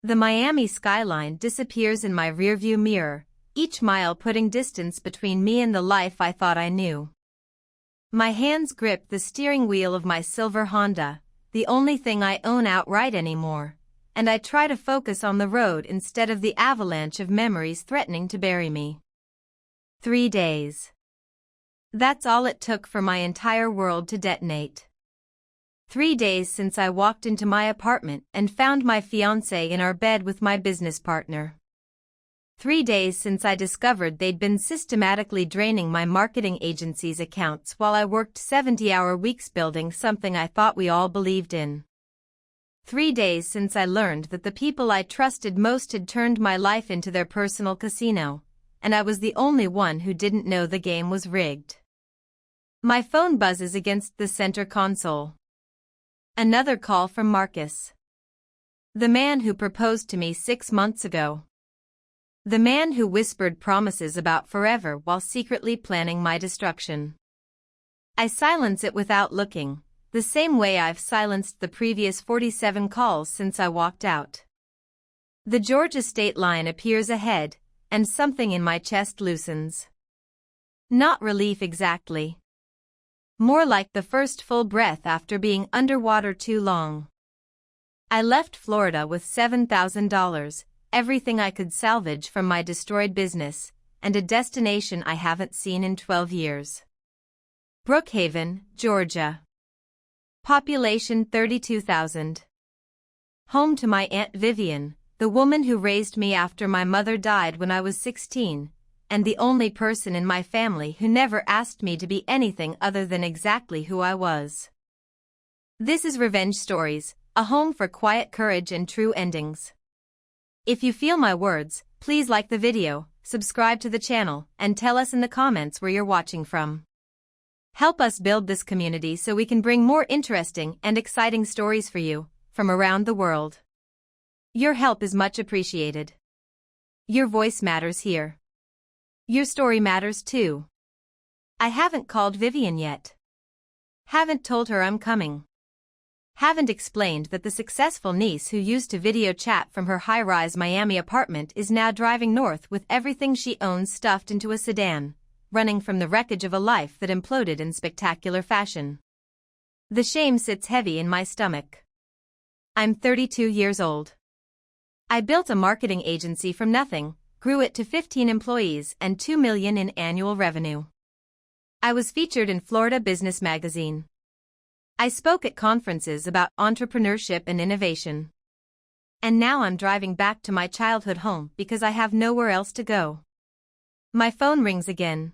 The Miami skyline disappears in my rearview mirror, each mile putting distance between me and the life I thought I knew. My hands grip the steering wheel of my silver Honda, the only thing I own outright anymore, and I try to focus on the road instead of the avalanche of memories threatening to bury me. 3 days. That's all it took for my entire world to detonate. 3 days since I walked into my apartment and found my fiancé in our bed with my business partner. 3 days since I discovered they'd been systematically draining my marketing agency's accounts while I worked 70-hour weeks building something I thought we all believed in. 3 days since I learned that the people I trusted most had turned my life into their personal casino, and I was the only one who didn't know the game was rigged. My phone buzzes against the center console. Another call from Marcus. The man who proposed to me 6 months ago. The man who whispered promises about forever while secretly planning my destruction. I silence it without looking, the same way I've silenced the previous 47 calls since I walked out. The Georgia state line appears ahead, and something in my chest loosens. Not relief exactly. More like the first full breath after being underwater too long. I left Florida with $7,000, everything I could salvage from my destroyed business, and a destination I haven't seen in 12 years. Brookhaven, Georgia. Population 32,000. Home to my Aunt Vivian, the woman who raised me after my mother died when I was 16, and the only person in my family who never asked me to be anything other than exactly who I was. This is Revenge Stories, a home for quiet courage and true endings. If you feel my words, please like the video, subscribe to the channel, and tell us in the comments where you're watching from. Help us build this community so we can bring more interesting and exciting stories for you, from around the world. Your help is much appreciated. Your voice matters here. Your story matters too. I haven't called Vivian yet. Haven't told her I'm coming. Haven't explained that the successful niece who used to video chat from her high-rise Miami apartment is now driving north with everything she owns stuffed into a sedan, running from the wreckage of a life that imploded in spectacular fashion. The shame sits heavy in my stomach. I'm 32 years old. I built a marketing agency from nothing, grew it to 15 employees and $2 million in annual revenue. I was featured in Florida Business Magazine. I spoke at conferences about entrepreneurship and innovation. And now I'm driving back to my childhood home because I have nowhere else to go. My phone rings again.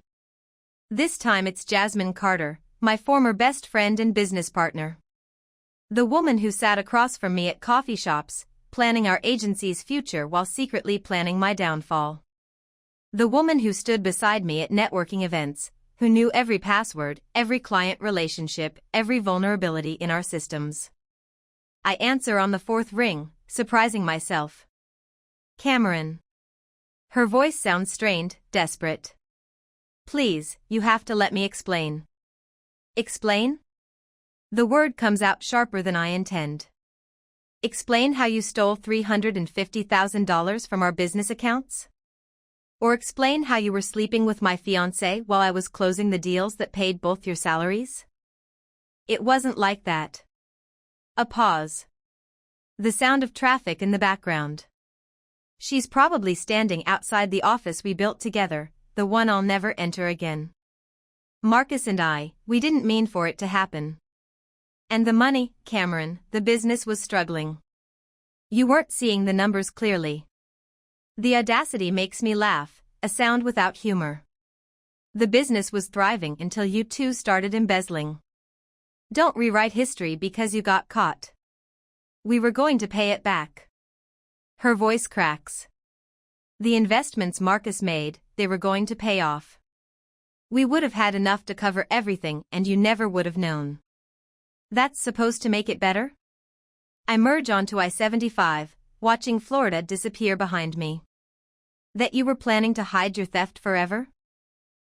This time it's Jasmine Carter, my former best friend and business partner. The woman who sat across from me at coffee shops, planning our agency's future while secretly planning my downfall. The woman who stood beside me at networking events, who knew every password, every client relationship, every vulnerability in our systems. I answer on the 4th ring, surprising myself. Cameron. Her voice sounds strained, desperate. Please, you have to let me explain. Explain? The word comes out sharper than I intend. Explain how you stole $350,000 from our business accounts? Or explain how you were sleeping with my fiancé while I was closing the deals that paid both your salaries? It wasn't like that. A pause. The sound of traffic in the background. She's probably standing outside the office we built together, the one I'll never enter again. Marcus and we didn't mean for it to happen. And the money, Cameron, the business was struggling. You weren't seeing the numbers clearly. The audacity makes me laugh, a sound without humor. The business was thriving until you two started embezzling. Don't rewrite history because you got caught. We were going to pay it back. Her voice cracks. The investments Marcus made, they were going to pay off. We would have had enough to cover everything and you never would have known. That's supposed to make it better? I merge onto I-75, watching Florida disappear behind me. That you were planning to hide your theft forever?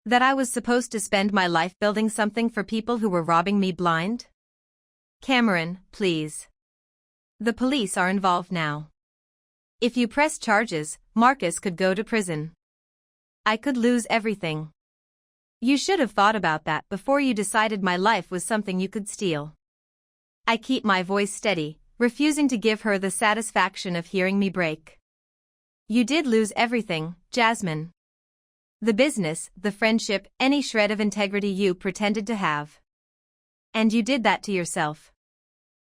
That I was supposed to spend my life building something for people who were robbing me blind? Cameron, please. The police are involved now. If you press charges, Marcus could go to prison. I could lose everything. You should have thought about that before you decided my life was something you could steal. I keep my voice steady, refusing to give her the satisfaction of hearing me break. You did lose everything, Jasmine. The business, the friendship, any shred of integrity you pretended to have. And you did that to yourself.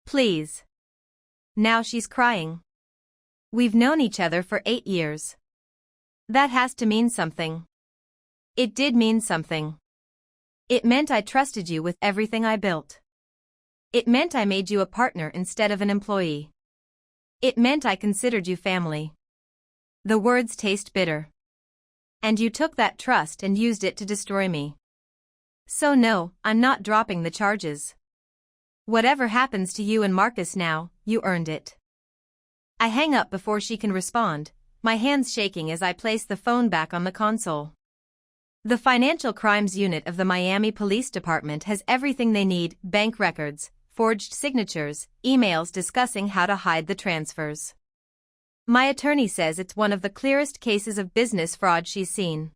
Please. Now she's crying. We've known each other for 8 years. That has to mean something. It did mean something. It meant I trusted you with everything I built. It meant I made you a partner instead of an employee. It meant I considered you family. The words taste bitter. And you took that trust and used it to destroy me. So no, I'm not dropping the charges. Whatever happens to you and Marcus now, you earned it. I hang up before she can respond, my hands shaking as I place the phone back on the console. The Financial Crimes Unit of the Miami Police Department has everything they need: bank records, forged signatures, emails discussing how to hide the transfers. My attorney says it's one of the clearest cases of business fraud she's seen.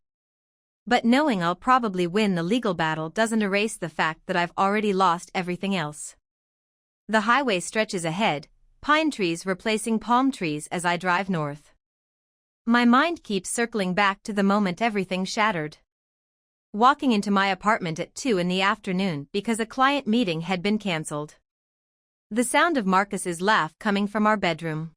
But knowing I'll probably win the legal battle doesn't erase the fact that I've already lost everything else. The highway stretches ahead, pine trees replacing palm trees as I drive north. My mind keeps circling back to the moment everything shattered. Walking into my apartment at 2 in the afternoon because a client meeting had been cancelled. The sound of Marcus's laugh coming from our bedroom.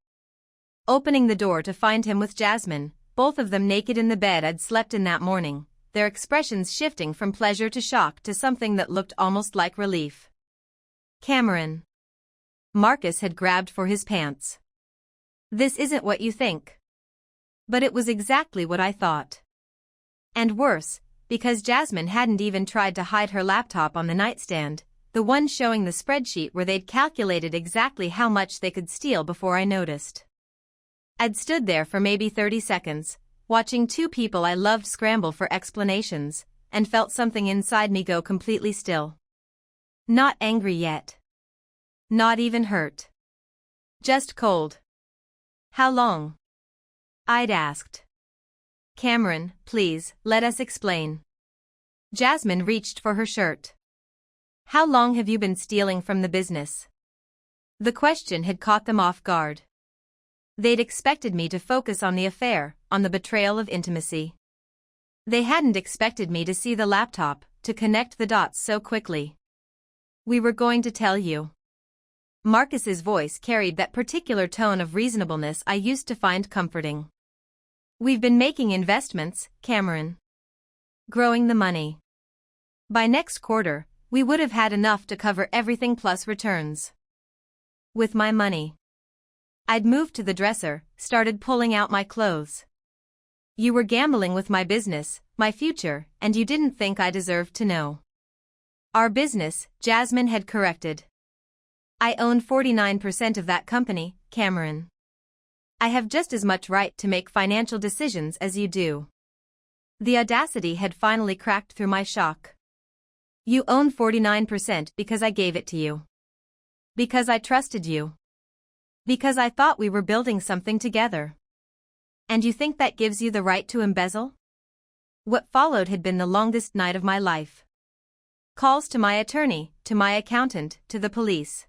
Opening the door to find him with Jasmine, both of them naked in the bed I'd slept in that morning, their expressions shifting from pleasure to shock to something that looked almost like relief. Cameron. Marcus had grabbed for his pants. This isn't what you think. But it was exactly what I thought. And worse, because Jasmine hadn't even tried to hide her laptop on the nightstand, the one showing the spreadsheet where they'd calculated exactly how much they could steal before I noticed. I'd stood there for maybe 30 seconds, watching two people I loved scramble for explanations, and felt something inside me go completely still. Not angry yet. Not even hurt. Just cold. How long? I'd asked. Cameron, please, let us explain. Jasmine reached for her shirt. How long have you been stealing from the business? The question had caught them off guard. They'd expected me to focus on the affair, on the betrayal of intimacy. They hadn't expected me to see the laptop, to connect the dots so quickly. We were going to tell you. Marcus's voice carried that particular tone of reasonableness I used to find comforting. We've been making investments, Cameron. Growing the money. By next quarter, we would have had enough to cover everything plus returns. With my money. I'd moved to the dresser, started pulling out my clothes. You were gambling with my business, my future, and you didn't think I deserved to know. Our business, Jasmine had corrected. I own 49% of that company, Cameron. I have just as much right to make financial decisions as you do. The audacity had finally cracked through my shock. You own 49% because I gave it to you. Because I trusted you. Because I thought we were building something together. And you think that gives you the right to embezzle? What followed had been the longest night of my life. Calls to my attorney, to my accountant, to the police.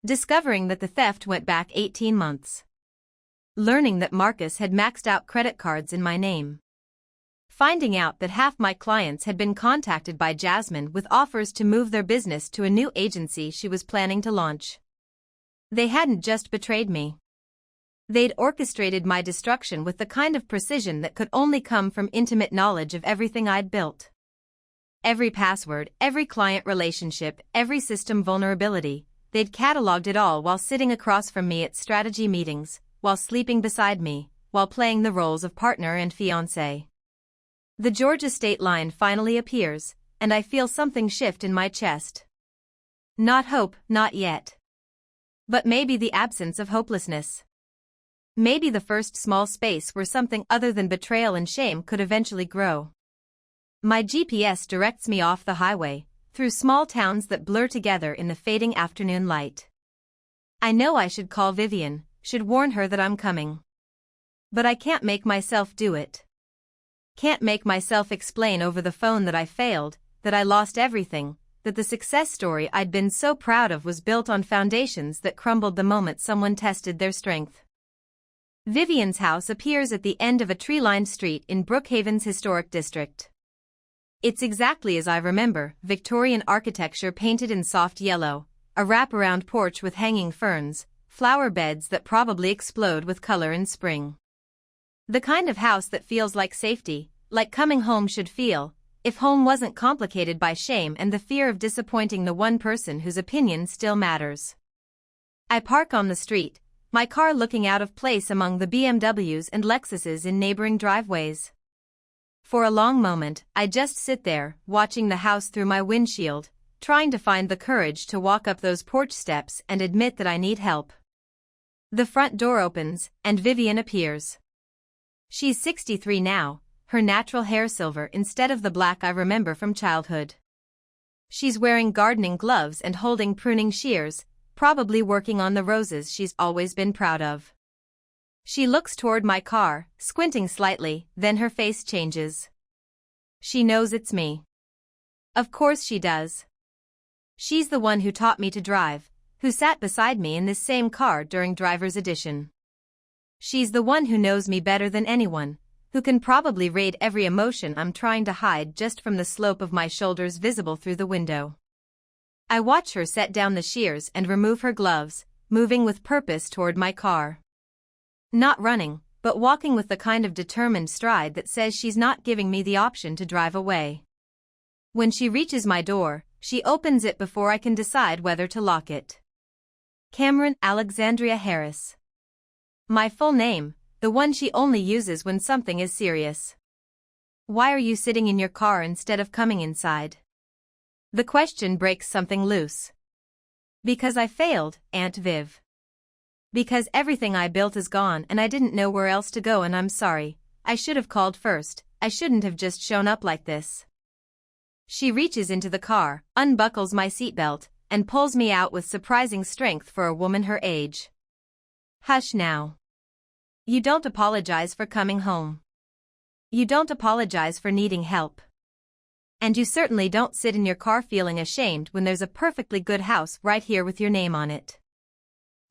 Discovering that the theft went back 18 months. Learning that Marcus had maxed out credit cards in my name. Finding out that half my clients had been contacted by Jasmine with offers to move their business to a new agency she was planning to launch. They hadn't just betrayed me. They'd orchestrated my destruction with the kind of precision that could only come from intimate knowledge of everything I'd built. Every password, every client relationship, every system vulnerability, they'd cataloged it all while sitting across from me at strategy meetings, while sleeping beside me, while playing the roles of partner and fiancé. The Georgia state line finally appears, and I feel something shift in my chest. Not hope, not yet. But maybe the absence of hopelessness. Maybe the first small space where something other than betrayal and shame could eventually grow. My GPS directs me off the highway, through small towns that blur together in the fading afternoon light. I know I should call Vivian, should warn her that I'm coming. But I can't make myself do it. Can't make myself explain over the phone that I failed, that I lost everything, that the success story I'd been so proud of was built on foundations that crumbled the moment someone tested their strength. Vivian's house appears at the end of a tree-lined street in Brookhaven's historic district. It's exactly as I remember, Victorian architecture painted in soft yellow, a wraparound porch with hanging ferns, flower beds that probably explode with color in spring. The kind of house that feels like safety, like coming home should feel, if home wasn't complicated by shame and the fear of disappointing the one person whose opinion still matters. I park on the street, my car looking out of place among the BMWs and Lexuses in neighboring driveways. For a long moment, I just sit there, watching the house through my windshield, trying to find the courage to walk up those porch steps and admit that I need help. The front door opens, and Vivian appears. She's 63 now, her natural hair silver instead of the black I remember from childhood. She's wearing gardening gloves and holding pruning shears, probably working on the roses she's always been proud of. She looks toward my car, squinting slightly, then her face changes. She knows it's me. Of course she does. She's the one who taught me to drive, who sat beside me in this same car during driver's edition. She's the one who knows me better than anyone, who can probably rate every emotion I'm trying to hide just from the slope of my shoulders visible through the window. I watch her set down the shears and remove her gloves, moving with purpose toward my car. Not running, but walking with the kind of determined stride that says she's not giving me the option to drive away. When she reaches my door, she opens it before I can decide whether to lock it. Cameron Alexandria Harris. My full name, the one she only uses when something is serious. Why are you sitting in your car instead of coming inside? The question breaks something loose. Because I failed, Aunt Viv. Because everything I built is gone and I didn't know where else to go, and I'm sorry. I should have called first. I shouldn't have just shown up like this. She reaches into the car, unbuckles my seatbelt, and pulls me out with surprising strength for a woman her age. Hush now. You don't apologize for coming home. You don't apologize for needing help. And you certainly don't sit in your car feeling ashamed when there's a perfectly good house right here with your name on it.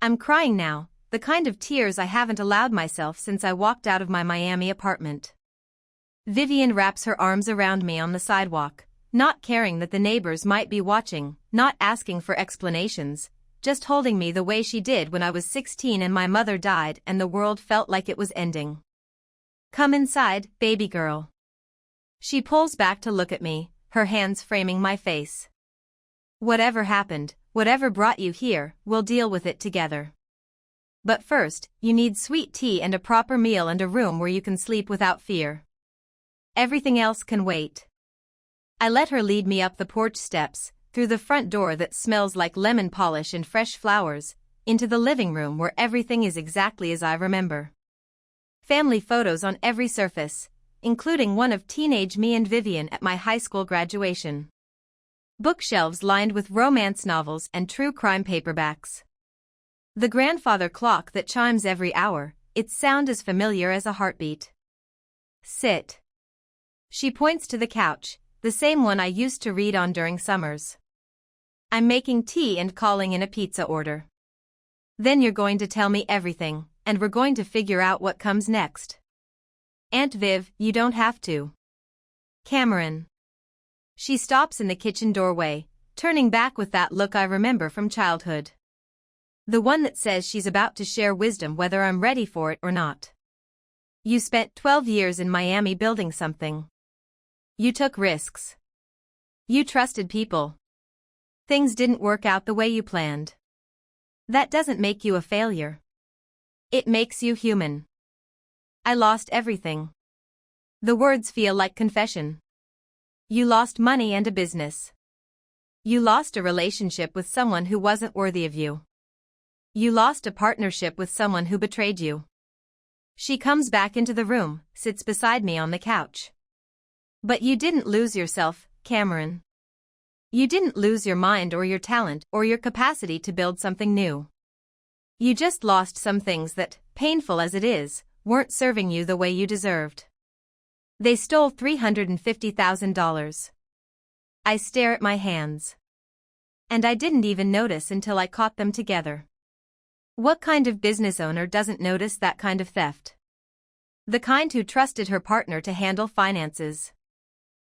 I'm crying now, the kind of tears I haven't allowed myself since I walked out of my Miami apartment. Vivian wraps her arms around me on the sidewalk, not caring that the neighbors might be watching, not asking for explanations, just holding me the way she did when I was 16 and my mother died and the world felt like it was ending. Come inside, baby girl. She pulls back to look at me, her hands framing my face. Whatever happened, whatever brought you here, we'll deal with it together. But first, you need sweet tea and a proper meal and a room where you can sleep without fear. Everything else can wait. I let her lead me up the porch steps, through the front door that smells like lemon polish and fresh flowers, into the living room where everything is exactly as I remember. Family photos on every surface, including one of teenage me and Vivian at my high school graduation. Bookshelves lined with romance novels and true crime paperbacks. The grandfather clock that chimes every hour, its sound as familiar as a heartbeat. Sit. She points to the couch, the same one I used to read on during summers. I'm making tea and calling in a pizza order. Then you're going to tell me everything, and we're going to figure out what comes next. Aunt Viv, you don't have to. Cameron. She stops in the kitchen doorway, turning back with that look I remember from childhood. The one that says she's about to share wisdom whether I'm ready for it or not. You spent 12 years in Miami building something. You took risks. You trusted people. Things didn't work out the way you planned. That doesn't make you a failure. It makes you human. I lost everything. The words feel like confession. You lost money and a business. You lost a relationship with someone who wasn't worthy of you. You lost a partnership with someone who betrayed you. She comes back into the room, sits beside me on the couch. But you didn't lose yourself, Cameron. You didn't lose your mind or your talent or your capacity to build something new. You just lost some things that, painful as it is, weren't serving you the way you deserved. They stole $350,000. I stare at my hands. And I didn't even notice until I caught them together. What kind of business owner doesn't notice that kind of theft? The kind who trusted her partner to handle finances.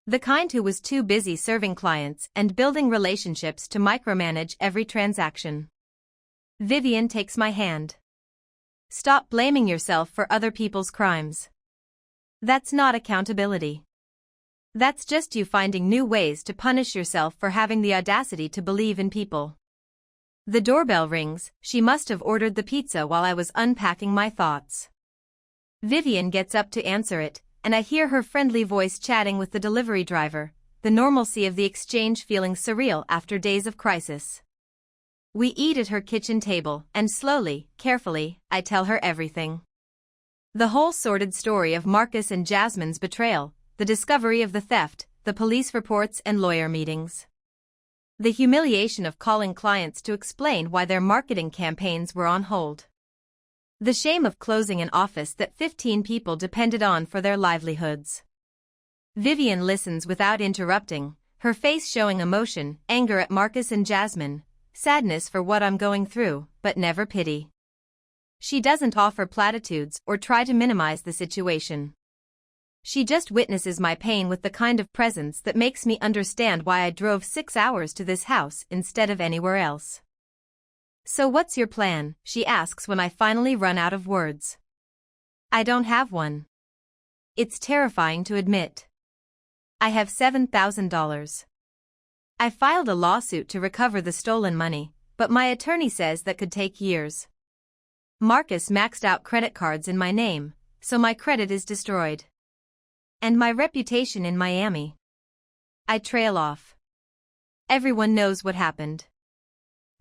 The kind who was too busy serving clients and building relationships to micromanage every transaction. Vivian takes my hand. Stop blaming yourself for other people's crimes. That's not accountability. That's just you finding new ways to punish yourself for having the audacity to believe in people. The doorbell rings. She must have ordered the pizza while I was unpacking my thoughts. Vivian gets up to answer it, and I hear her friendly voice chatting with the delivery driver, the normalcy of the exchange feeling surreal after days of crisis. We eat at her kitchen table, and slowly, carefully, I tell her everything. The whole sordid story of Marcus and Jasmine's betrayal, the discovery of the theft, the police reports and lawyer meetings. The humiliation of calling clients to explain why their marketing campaigns were on hold. The shame of closing an office that 15 people depended on for their livelihoods. Vivian listens without interrupting, her face showing emotion, anger at Marcus and Jasmine, sadness for what I'm going through, but never pity. She doesn't offer platitudes or try to minimize the situation. She just witnesses my pain with the kind of presence that makes me understand why I drove 6 hours to this house instead of anywhere else. So what's your plan? She asks when I finally run out of words. I don't have one. It's terrifying to admit. I have $7,000. I filed a lawsuit to recover the stolen money, but my attorney says that could take years. Marcus maxed out credit cards in my name, so my credit is destroyed. And my reputation in Miami. I trail off. Everyone knows what happened.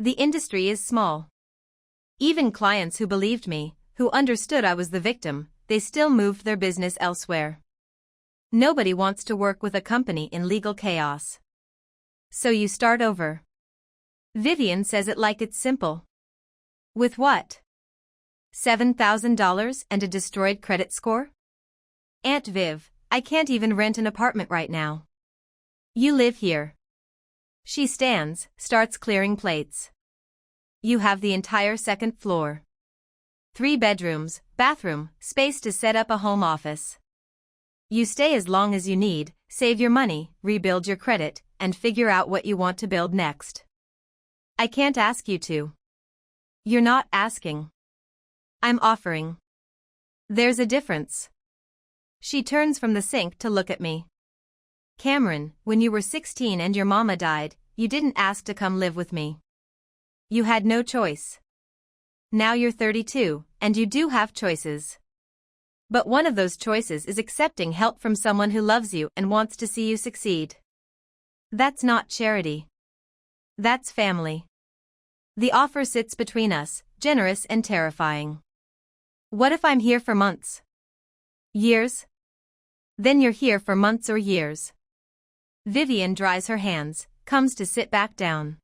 The industry is small. Even clients who believed me, who understood I was the victim, they still moved their business elsewhere. Nobody wants to work with a company in legal chaos. So you start over. Vivian says it like it's simple. With what? $7,000 and a destroyed credit score? Aunt Viv, I can't even rent an apartment right now. You live here. She stands, starts clearing plates. You have the entire second floor. 3 bedrooms, bathroom, space to set up a home office. You stay as long as you need, save your money, rebuild your credit, and figure out what you want to build next. I can't ask you to. You're not asking. I'm offering. There's a difference. She turns from the sink to look at me. Cameron, when you were 16 and your mama died, you didn't ask to come live with me. You had no choice. Now you're 32, and you do have choices. But one of those choices is accepting help from someone who loves you and wants to see you succeed. That's not charity. That's family. The offer sits between us, generous and terrifying. What if I'm here for months? Years? Then you're here for months or years. Vivian dries her hands, comes to sit back down.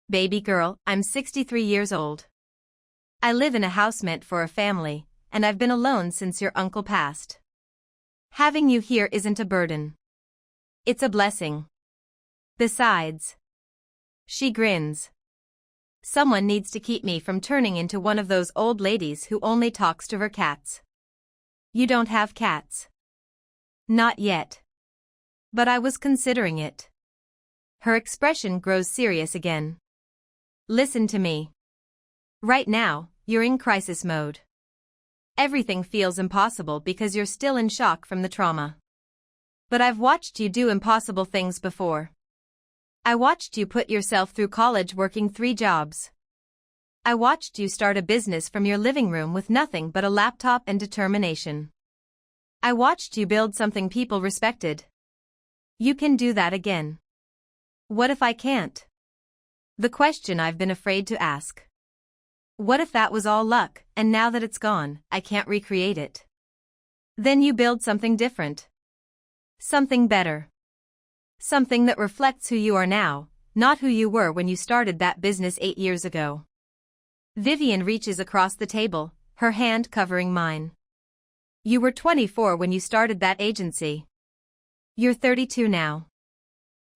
Baby girl, I'm 63 years old. I live in a house meant for a family, and I've been alone since your uncle passed. Having you here isn't a burden. It's a blessing. Besides. She grins. Someone needs to keep me from turning into one of those old ladies who only talks to her cats. You don't have cats. Not yet. But I was considering it. Her expression grows serious again. Listen to me. Right now, you're in crisis mode. Everything feels impossible because you're still in shock from the trauma. But I've watched you do impossible things before. I watched you put yourself through college working 3 jobs. I watched you start a business from your living room with nothing but a laptop and determination. I watched you build something people respected. You can do that again. What if I can't? The question I've been afraid to ask. What if that was all luck, and now that it's gone, I can't recreate it? Then you build something different. Something better. Something that reflects who you are now, not who you were when you started that business 8 years ago. Vivian reaches across the table, her hand covering mine. You were 24 when you started that agency. You're 32 now.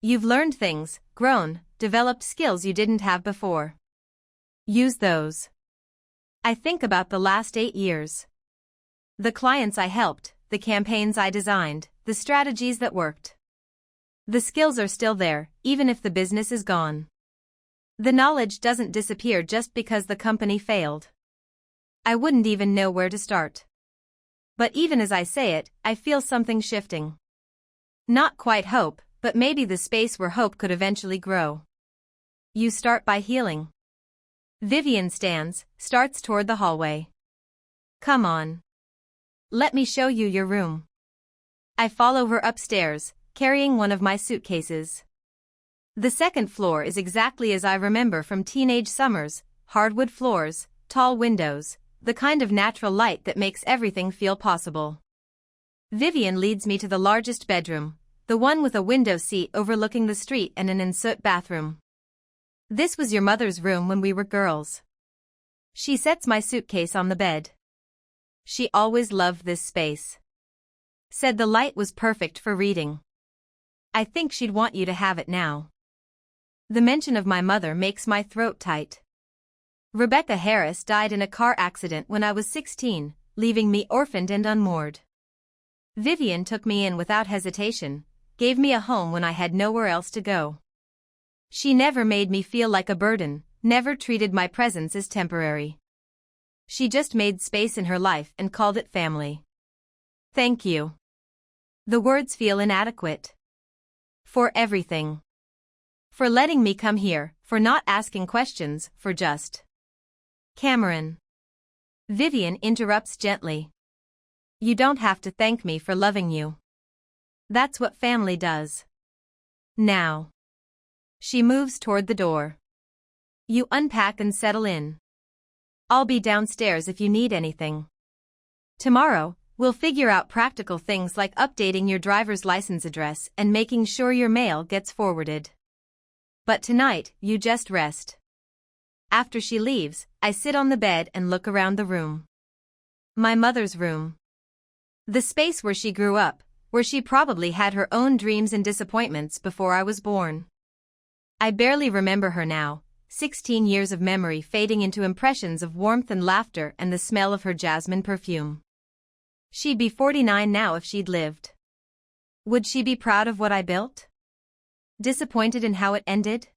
You've learned things, grown, developed skills you didn't have before. Use those. I think about the last 8 years. The clients I helped, the campaigns I designed, the strategies that worked. The skills are still there, even if the business is gone. The knowledge doesn't disappear just because the company failed. I wouldn't even know where to start. But even as I say it, I feel something shifting. Not quite hope, but maybe the space where hope could eventually grow. You start by healing. Vivian starts toward the hallway. Come on. Let me show you your room. I follow her upstairs, carrying one of my suitcases. The second floor is exactly as I remember from teenage summers, hardwood floors, tall windows, the kind of natural light that makes everything feel possible. Vivian leads me to the largest bedroom, the one with a window seat overlooking the street and an ensuite bathroom. This was your mother's room when we were girls. She sets my suitcase on the bed. She always loved this space. Said the light was perfect for reading. I think she'd want you to have it now. The mention of my mother makes my throat tight. Rebecca Harris died in a car accident when I was 16, leaving me orphaned and unmoored. Vivian took me in without hesitation, gave me a home when I had nowhere else to go. She never made me feel like a burden, never treated my presence as temporary. She just made space in her life and called it family. Thank you. The words feel inadequate. For everything. For letting me come here, for not asking questions, for just. Cameron. Vivian interrupts gently. You don't have to thank me for loving you. That's what family does. Now. She moves toward the door. You unpack and settle in. I'll be downstairs if you need anything. Tomorrow, we'll figure out practical things like updating your driver's license address and making sure your mail gets forwarded. But tonight, you just rest. After she leaves, I sit on the bed and look around the room. My mother's room. The space where she grew up, where she probably had her own dreams and disappointments before I was born. I barely remember her now, 16 years of memory fading into impressions of warmth and laughter and the smell of her jasmine perfume. She'd be 49 now if she'd lived. Would she be proud of what I built? Disappointed in how it ended?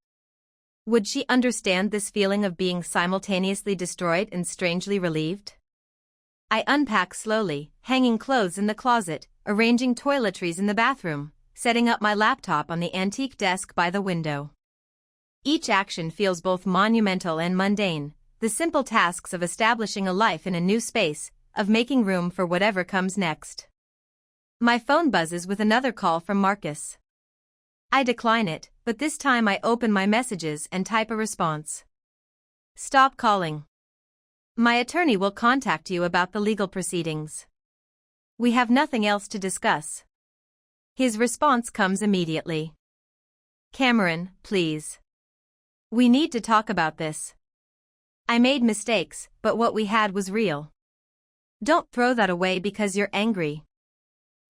Would she understand this feeling of being simultaneously destroyed and strangely relieved? I unpack slowly, hanging clothes in the closet, arranging toiletries in the bathroom, setting up my laptop on the antique desk by the window. Each action feels both monumental and mundane, the simple tasks of establishing a life in a new space, of making room for whatever comes next. My phone buzzes with another call from Marcus. I decline it, but this time I open my messages and type a response. Stop calling. My attorney will contact you about the legal proceedings. We have nothing else to discuss. His response comes immediately. Cameron, please. We need to talk about this. I made mistakes, but what we had was real. Don't throw that away because you're angry.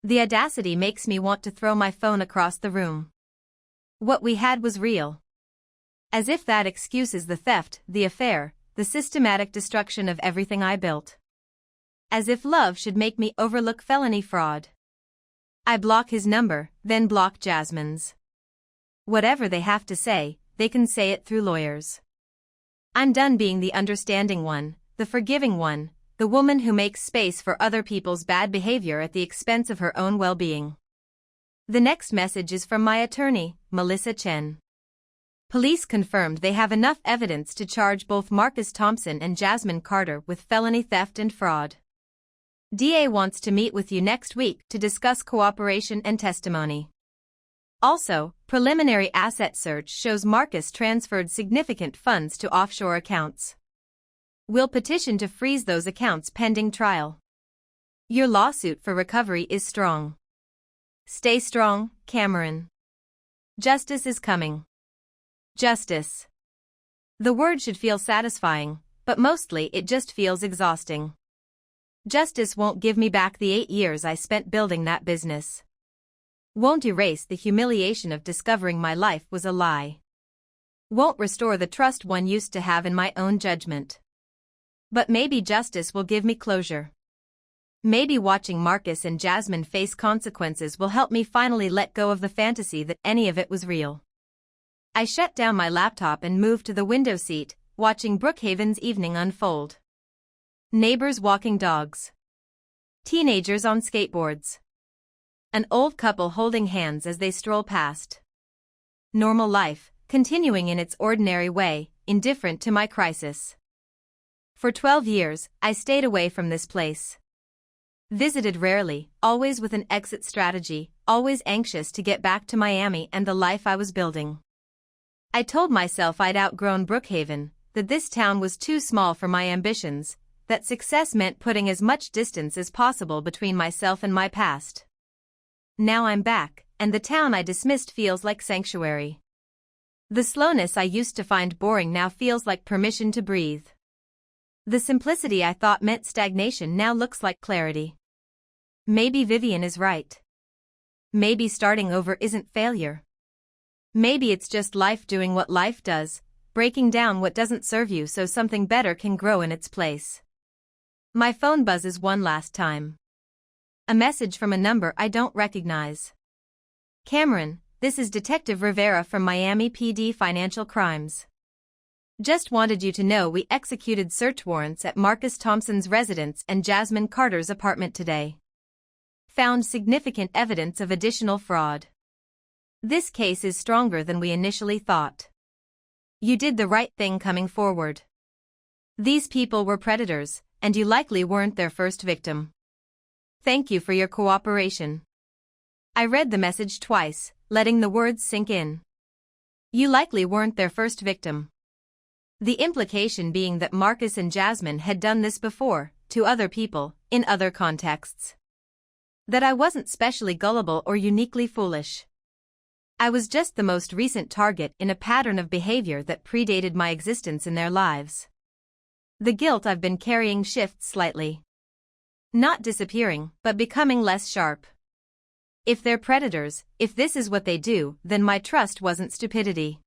The audacity makes me want to throw my phone across the room. What we had was real. As if that excuses the theft, the affair, the systematic destruction of everything I built. As if love should make me overlook felony fraud. I block his number, then block Jasmine's. Whatever they have to say, they can say it through lawyers. I'm done being the understanding one, the forgiving one, the woman who makes space for other people's bad behavior at the expense of her own well-being. The next message is from my attorney, Melissa Chen. Police confirmed they have enough evidence to charge both Marcus Thompson and Jasmine Carter with felony theft and fraud. DA wants to meet with you next week to discuss cooperation and testimony. Also, preliminary asset search shows Marcus transferred significant funds to offshore accounts. We'll petition to freeze those accounts pending trial. Your lawsuit for recovery is strong. Stay strong, Cameron. Justice is coming. Justice. The word should feel satisfying, but mostly it just feels exhausting. Justice won't give me back the 8 years I spent building that business. Won't erase the humiliation of discovering my life was a lie. Won't restore the trust one used to have in my own judgment. But maybe justice will give me closure. Maybe watching Marcus and Jasmine face consequences will help me finally let go of the fantasy that any of it was real. I shut down my laptop and moved to the window seat, watching Brookhaven's evening unfold. Neighbors walking dogs. Teenagers on skateboards. An old couple holding hands as they stroll past. Normal life, continuing in its ordinary way, indifferent to my crisis. For 12 years, I stayed away from this place. Visited rarely, always with an exit strategy, always anxious to get back to Miami and the life I was building. I told myself I'd outgrown Brookhaven, that this town was too small for my ambitions, that success meant putting as much distance as possible between myself and my past. Now I'm back, and the town I dismissed feels like sanctuary. The slowness I used to find boring now feels like permission to breathe. The simplicity I thought meant stagnation now looks like clarity. Maybe Vivian is right. Maybe starting over isn't failure. Maybe it's just life doing what life does, breaking down what doesn't serve you so something better can grow in its place. My phone buzzes one last time. A message from a number I don't recognize. Cameron, this is Detective Rivera from Miami PD Financial Crimes. Just wanted you to know we executed search warrants at Marcus Thompson's residence and Jasmine Carter's apartment today. Found significant evidence of additional fraud. This case is stronger than we initially thought. You did the right thing coming forward. These people were predators, and you likely weren't their first victim. Thank you for your cooperation. I read the message twice, letting the words sink in. You likely weren't their first victim. The implication being that Marcus and Jasmine had done this before, to other people, in other contexts. That I wasn't specially gullible or uniquely foolish. I was just the most recent target in a pattern of behavior that predated my existence in their lives. The guilt I've been carrying shifts slightly. Not disappearing, but becoming less sharp. If they're predators, if this is what they do, then my trust wasn't stupidity.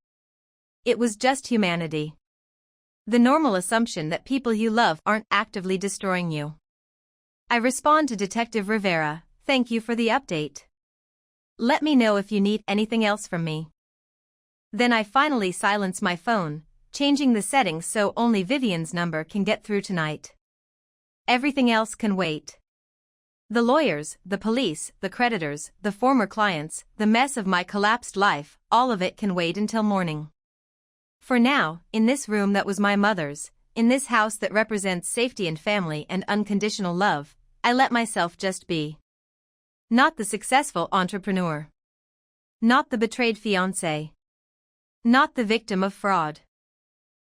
It was just humanity. The normal assumption that people you love aren't actively destroying you. I respond to Detective Rivera, thank you for the update. Let me know if you need anything else from me. Then I finally silence my phone, changing the settings so only Vivian's number can get through tonight. Everything else can wait. The lawyers, the police, the creditors, the former clients, the mess of my collapsed life, all of it can wait until morning. For now, in this room that was my mother's, in this house that represents safety and family and unconditional love, I let myself just be. Not the successful entrepreneur. Not the betrayed fiancé. Not the victim of fraud.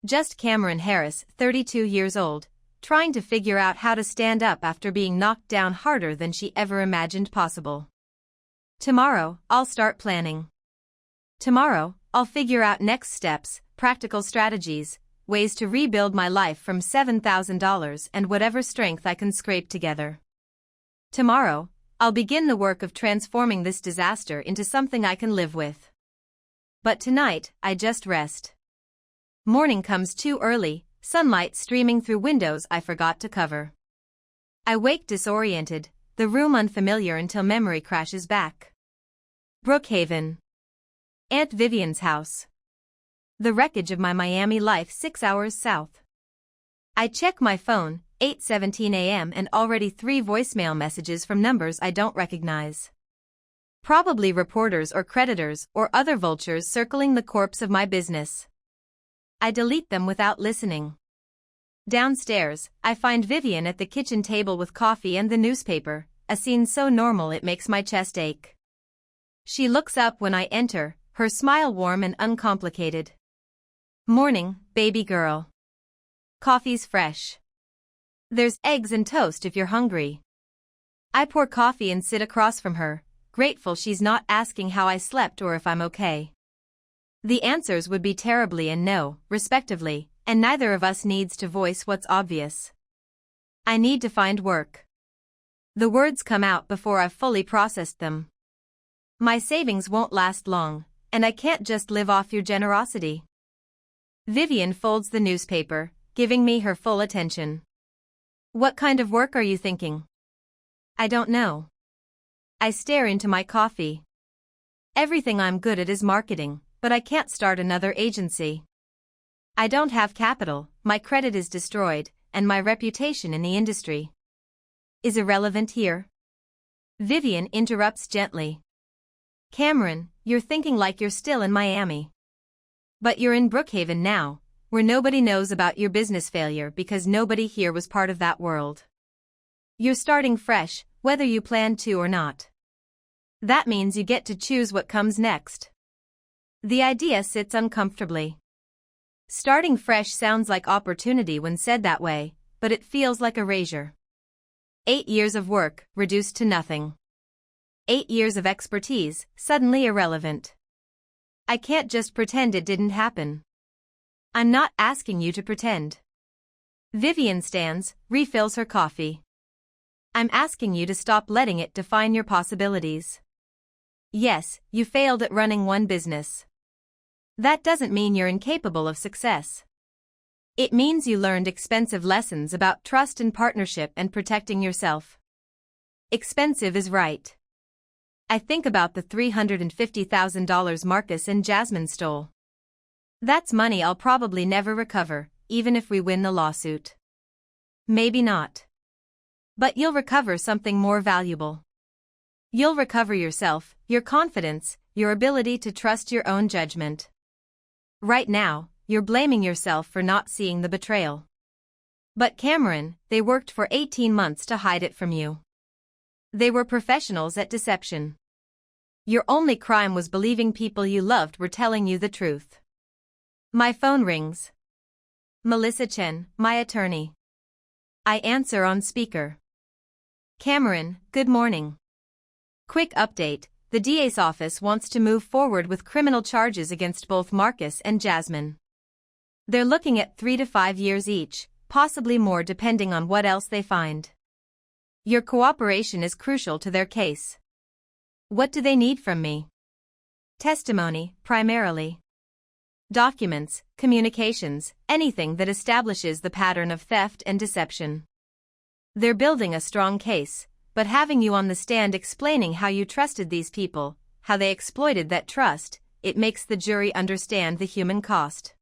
Just Cameron Harris, 32 years old, trying to figure out how to stand up after being knocked down harder than she ever imagined possible. Tomorrow, I'll start planning. Tomorrow, I'll figure out next steps, practical strategies, ways to rebuild my life from $7,000 and whatever strength I can scrape together. Tomorrow, I'll begin the work of transforming this disaster into something I can live with. But tonight, I just rest. Morning comes too early, sunlight streaming through windows I forgot to cover. I wake disoriented, the room unfamiliar until memory crashes back. Brookhaven. Aunt Vivian's house. The wreckage of my Miami life 6 hours south. I check my phone, 8:17 a.m. and already 3 voicemail messages from numbers I don't recognize. Probably reporters or creditors or other vultures circling the corpse of my business. I delete them without listening. Downstairs, I find Vivian at the kitchen table with coffee and the newspaper, a scene so normal it makes my chest ache. She looks up when I enter, her smile warm and uncomplicated. Morning, baby girl. Coffee's fresh. There's eggs and toast if you're hungry. I pour coffee and sit across from her, grateful she's not asking how I slept or if I'm okay. The answers would be terribly and no, respectively, and neither of us needs to voice what's obvious. I need to find work. The words come out before I've fully processed them. My savings won't last long, and I can't just live off your generosity. Vivian folds the newspaper, giving me her full attention. What kind of work are you thinking? I don't know. I stare into my coffee. Everything I'm good at is marketing, but I can't start another agency. I don't have capital, my credit is destroyed, and my reputation in the industry is irrelevant here. Vivian interrupts gently. Cameron, you're thinking like you're still in Miami. But you're in Brookhaven now, where nobody knows about your business failure because nobody here was part of that world. You're starting fresh, whether you plan to or not. That means you get to choose what comes next. The idea sits uncomfortably. Starting fresh sounds like opportunity when said that way, but it feels like erasure. 8 years of work, reduced to nothing. 8 years of expertise, suddenly irrelevant. I can't just pretend it didn't happen. I'm not asking you to pretend. Vivian stands, refills her coffee. I'm asking you to stop letting it define your possibilities. Yes, you failed at running one business. That doesn't mean you're incapable of success. It means you learned expensive lessons about trust and partnership and protecting yourself. Expensive is right. I think about the $350,000 Marcus and Jasmine stole. That's money I'll probably never recover, even if we win the lawsuit. Maybe not. But you'll recover something more valuable. You'll recover yourself, your confidence, your ability to trust your own judgment. Right now, you're blaming yourself for not seeing the betrayal. But Cameron, they worked for 18 months to hide it from you. They were professionals at deception. Your only crime was believing people you loved were telling you the truth. My phone rings. Melissa Chen, my attorney. I answer on speaker. Cameron, good morning. Quick update, the DA's office wants to move forward with criminal charges against both Marcus and Jasmine. They're looking at 3 to 5 years each, possibly more depending on what else they find. Your cooperation is crucial to their case. What do they need from me? Testimony, primarily. Documents, communications, anything that establishes the pattern of theft and deception. They're building a strong case, but having you on the stand explaining how you trusted these people, how they exploited that trust, it makes the jury understand the human cost.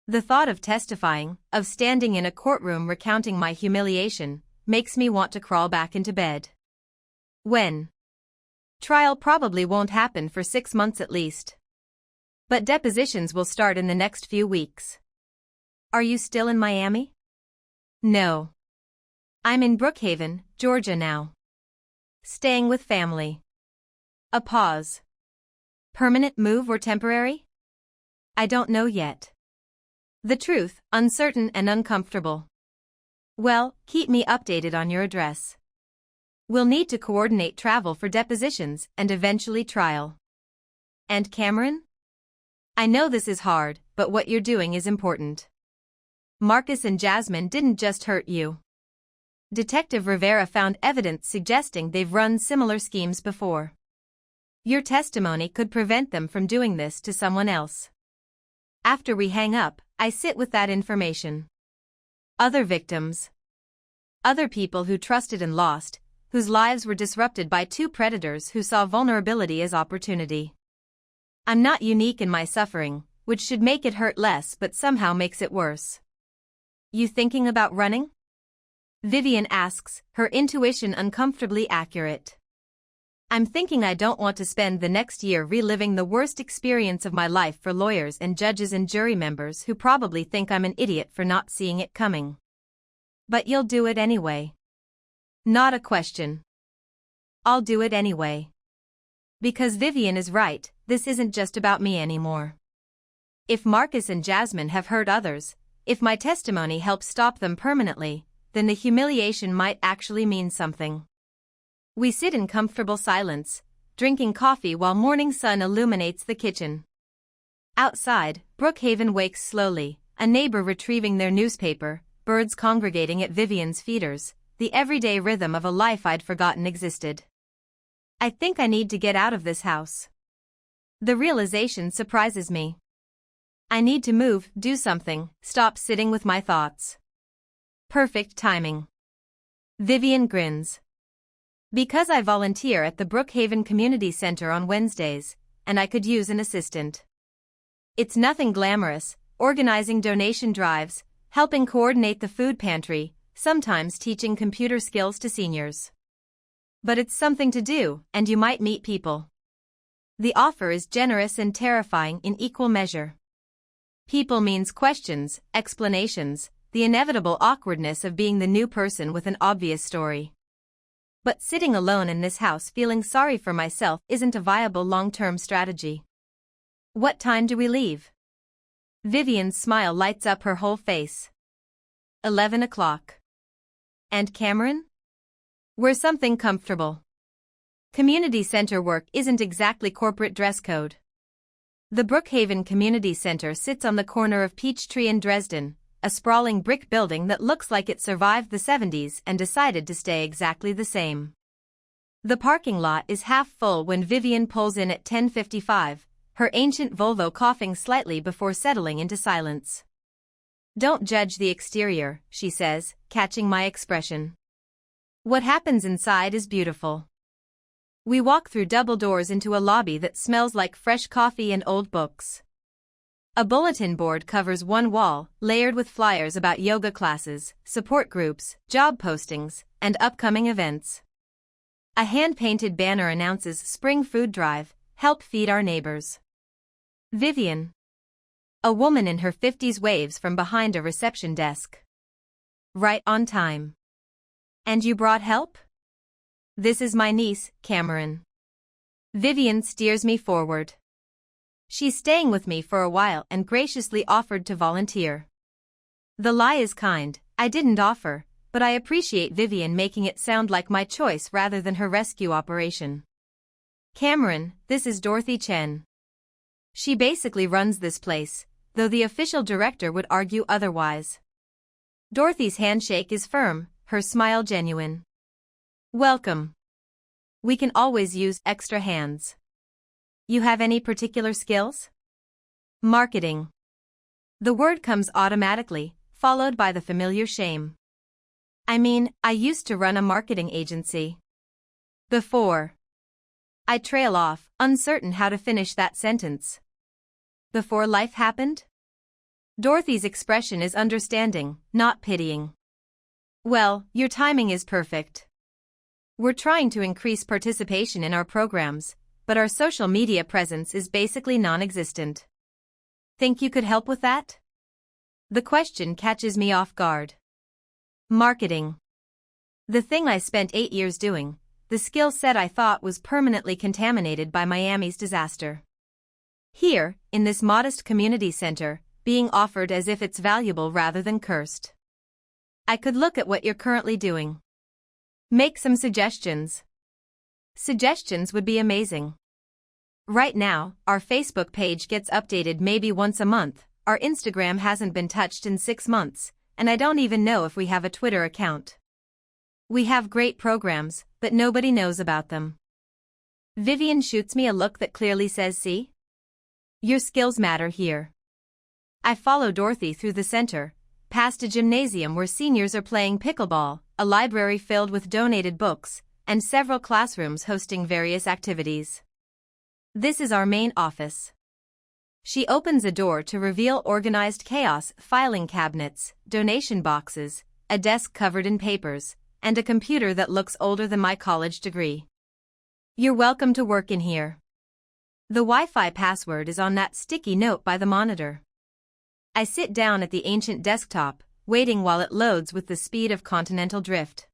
The thought of testifying, of standing in a courtroom recounting my humiliation, makes me want to crawl back into bed. When? Trial probably won't happen for 6 months at least. But depositions will start in the next few weeks. Are you still in Miami? No. I'm in Brookhaven, Georgia now. Staying with family. A pause. Permanent move or temporary? I don't know yet. The truth, uncertain and uncomfortable. Well, keep me updated on your address. We'll need to coordinate travel for depositions and eventually trial. And Cameron? I know this is hard, but what you're doing is important. Marcus and Jasmine didn't just hurt you. Detective Rivera found evidence suggesting they've run similar schemes before. Your testimony could prevent them from doing this to someone else. After we hang up, I sit with that information. Other victims. Other people who trusted and lost, whose lives were disrupted by two predators who saw vulnerability as opportunity. I'm not unique in my suffering, which should make it hurt less but somehow makes it worse. You thinking about running? Vivian asks, her intuition uncomfortably accurate. I'm thinking I don't want to spend the next year reliving the worst experience of my life for lawyers and judges and jury members who probably think I'm an idiot for not seeing it coming. But you'll do it anyway. Not a question. I'll do it anyway. Because Vivian is right, this isn't just about me anymore. If Marcus and Jasmine have hurt others, if my testimony helps stop them permanently, then the humiliation might actually mean something. We sit in comfortable silence, drinking coffee while morning sun illuminates the kitchen. Outside, Brookhaven wakes slowly, a neighbor retrieving their newspaper, birds congregating at Vivian's feeders, the everyday rhythm of a life I'd forgotten existed. I think I need to get out of this house. The realization surprises me. I need to move, do something, stop sitting with my thoughts. Perfect timing. Vivian grins. Because I volunteer at the Brookhaven Community Center on Wednesdays, and I could use an assistant. It's nothing glamorous, organizing donation drives, helping coordinate the food pantry, sometimes teaching computer skills to seniors. But it's something to do, and you might meet people. The offer is generous and terrifying in equal measure. People means questions, explanations, the inevitable awkwardness of being the new person with an obvious story. But sitting alone in this house feeling sorry for myself isn't a viable long-term strategy. What time do we leave? Vivian's smile lights up her whole face. 11 o'clock. And Cameron? We're something comfortable. Community center work isn't exactly corporate dress code. The Brookhaven Community Center sits on the corner of Peachtree and Dresden, a sprawling brick building that looks like it survived the 70s and decided to stay exactly the same. The parking lot is half full when Vivian pulls in at 10:55, her ancient Volvo coughing slightly before settling into silence. Don't judge the exterior, she says, catching my expression. What happens inside is beautiful. We walk through double doors into a lobby that smells like fresh coffee and old books. A bulletin board covers one wall, layered with flyers about yoga classes, support groups, job postings, and upcoming events. A hand-painted banner announces Spring Food Drive, help feed our neighbors. Vivian. A woman in her 50s waves from behind a reception desk. Right on time. And you brought help? This is my niece, Cameron. Vivian steers me forward. She's staying with me for a while and graciously offered to volunteer. The lie is kind, I didn't offer, but I appreciate Vivian making it sound like my choice rather than her rescue operation. Cameron, this is Dorothy Chen. She basically runs this place, though the official director would argue otherwise. Dorothy's handshake is firm, her smile genuine. Welcome. We can always use extra hands. You have any particular skills? Marketing. The word comes automatically, followed by the familiar shame. I mean, I used to run a marketing agency. Before. I trail off, uncertain how to finish that sentence. Before life happened? Dorothy's expression is understanding, not pitying. Well, your timing is perfect. We're trying to increase participation in our programs, but our social media presence is basically non-existent. Think you could help with that? The question catches me off guard. Marketing. The thing I spent 8 years doing, the skill set I thought was permanently contaminated by Miami's disaster. Here, in this modest community center, being offered as if it's valuable rather than cursed. I could look at what you're currently doing. Make some suggestions. Suggestions would be amazing. Right now, our Facebook page gets updated maybe once a month, our Instagram hasn't been touched in 6 months, and I don't even know if we have a Twitter account. We have great programs, but nobody knows about them. Vivian shoots me a look that clearly says, see? Your skills matter here. I follow Dorothy through the center, past a gymnasium where seniors are playing pickleball, a library filled with donated books, and several classrooms hosting various activities. This is our main office. She opens a door to reveal organized chaos, filing cabinets, donation boxes, a desk covered in papers, and a computer that looks older than my college degree. You're welcome to work in here. The Wi-Fi password is on that sticky note by the monitor. I sit down at the ancient desktop, waiting while it loads with the speed of continental drift.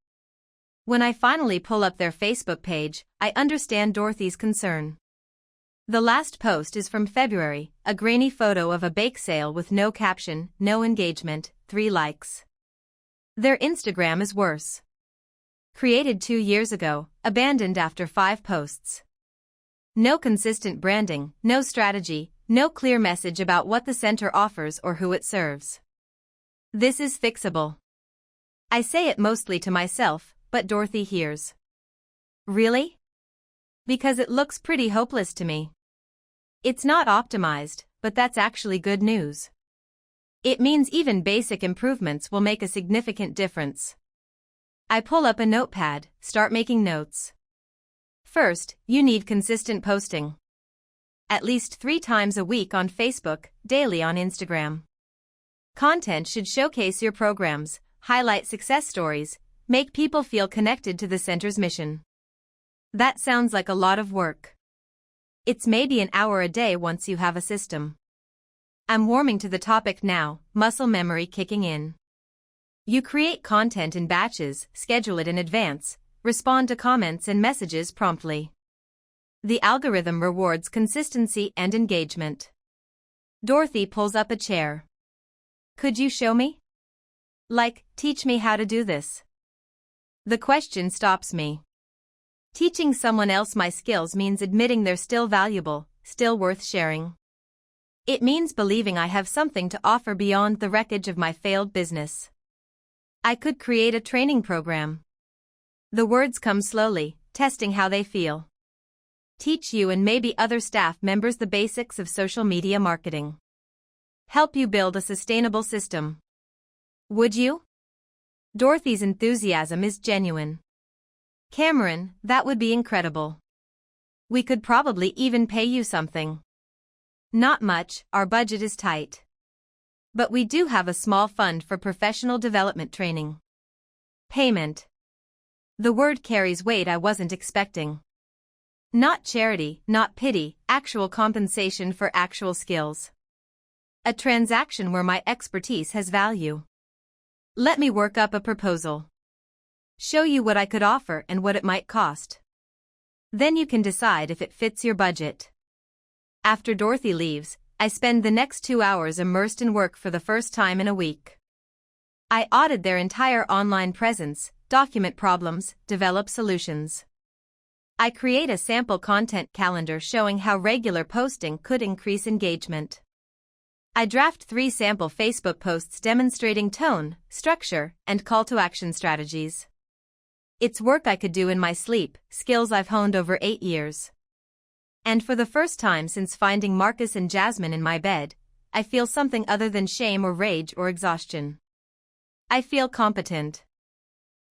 When I finally pull up their Facebook page, I understand Dorothy's concern. The last post is from February, a grainy photo of a bake sale with no caption, no engagement, 3 likes. Their Instagram is worse. Created 2 years ago, abandoned after 5 posts. No consistent branding, no strategy, no clear message about what the center offers or who it serves. This is fixable. I say it mostly to myself, but Dorothy hears. Really? Because it looks pretty hopeless to me. It's not optimized, but that's actually good news. It means even basic improvements will make a significant difference. I pull up a notepad, start making notes. First, you need consistent posting. At least 3 times a week on Facebook, daily on Instagram. Content should showcase your programs, highlight success stories, make people feel connected to the center's mission. That sounds like a lot of work. It's maybe an hour a day once you have a system. I'm warming to the topic now, muscle memory kicking in. You create content in batches, schedule it in advance, respond to comments and messages promptly. The algorithm rewards consistency and engagement. Dorothy pulls up a chair. Could you show me? Like, teach me how to do this. The question stops me. Teaching someone else my skills means admitting they're still valuable, still worth sharing. It means believing I have something to offer beyond the wreckage of my failed business. I could create a training program. The words come slowly, testing how they feel. Teach you and maybe other staff members the basics of social media marketing. Help you build a sustainable system. Would you? Dorothy's enthusiasm is genuine. Cameron, that would be incredible. We could probably even pay you something. Not much, our budget is tight. But we do have a small fund for professional development training. Payment. The word carries weight I wasn't expecting. Not charity, not pity, actual compensation for actual skills. A transaction where my expertise has value. Let me work up a proposal. Show you what I could offer and what it might cost. Then you can decide if it fits your budget. After Dorothy leaves, I spend the next 2 hours immersed in work for the first time in a week. I audit their entire online presence, document problems, develop solutions. I create a sample content calendar showing how regular posting could increase engagement. I draft 3 sample Facebook posts demonstrating tone, structure, and call-to-action strategies. It's work I could do in my sleep, skills I've honed over 8 years. And for the first time since finding Marcus and Jasmine in my bed, I feel something other than shame or rage or exhaustion. I feel competent.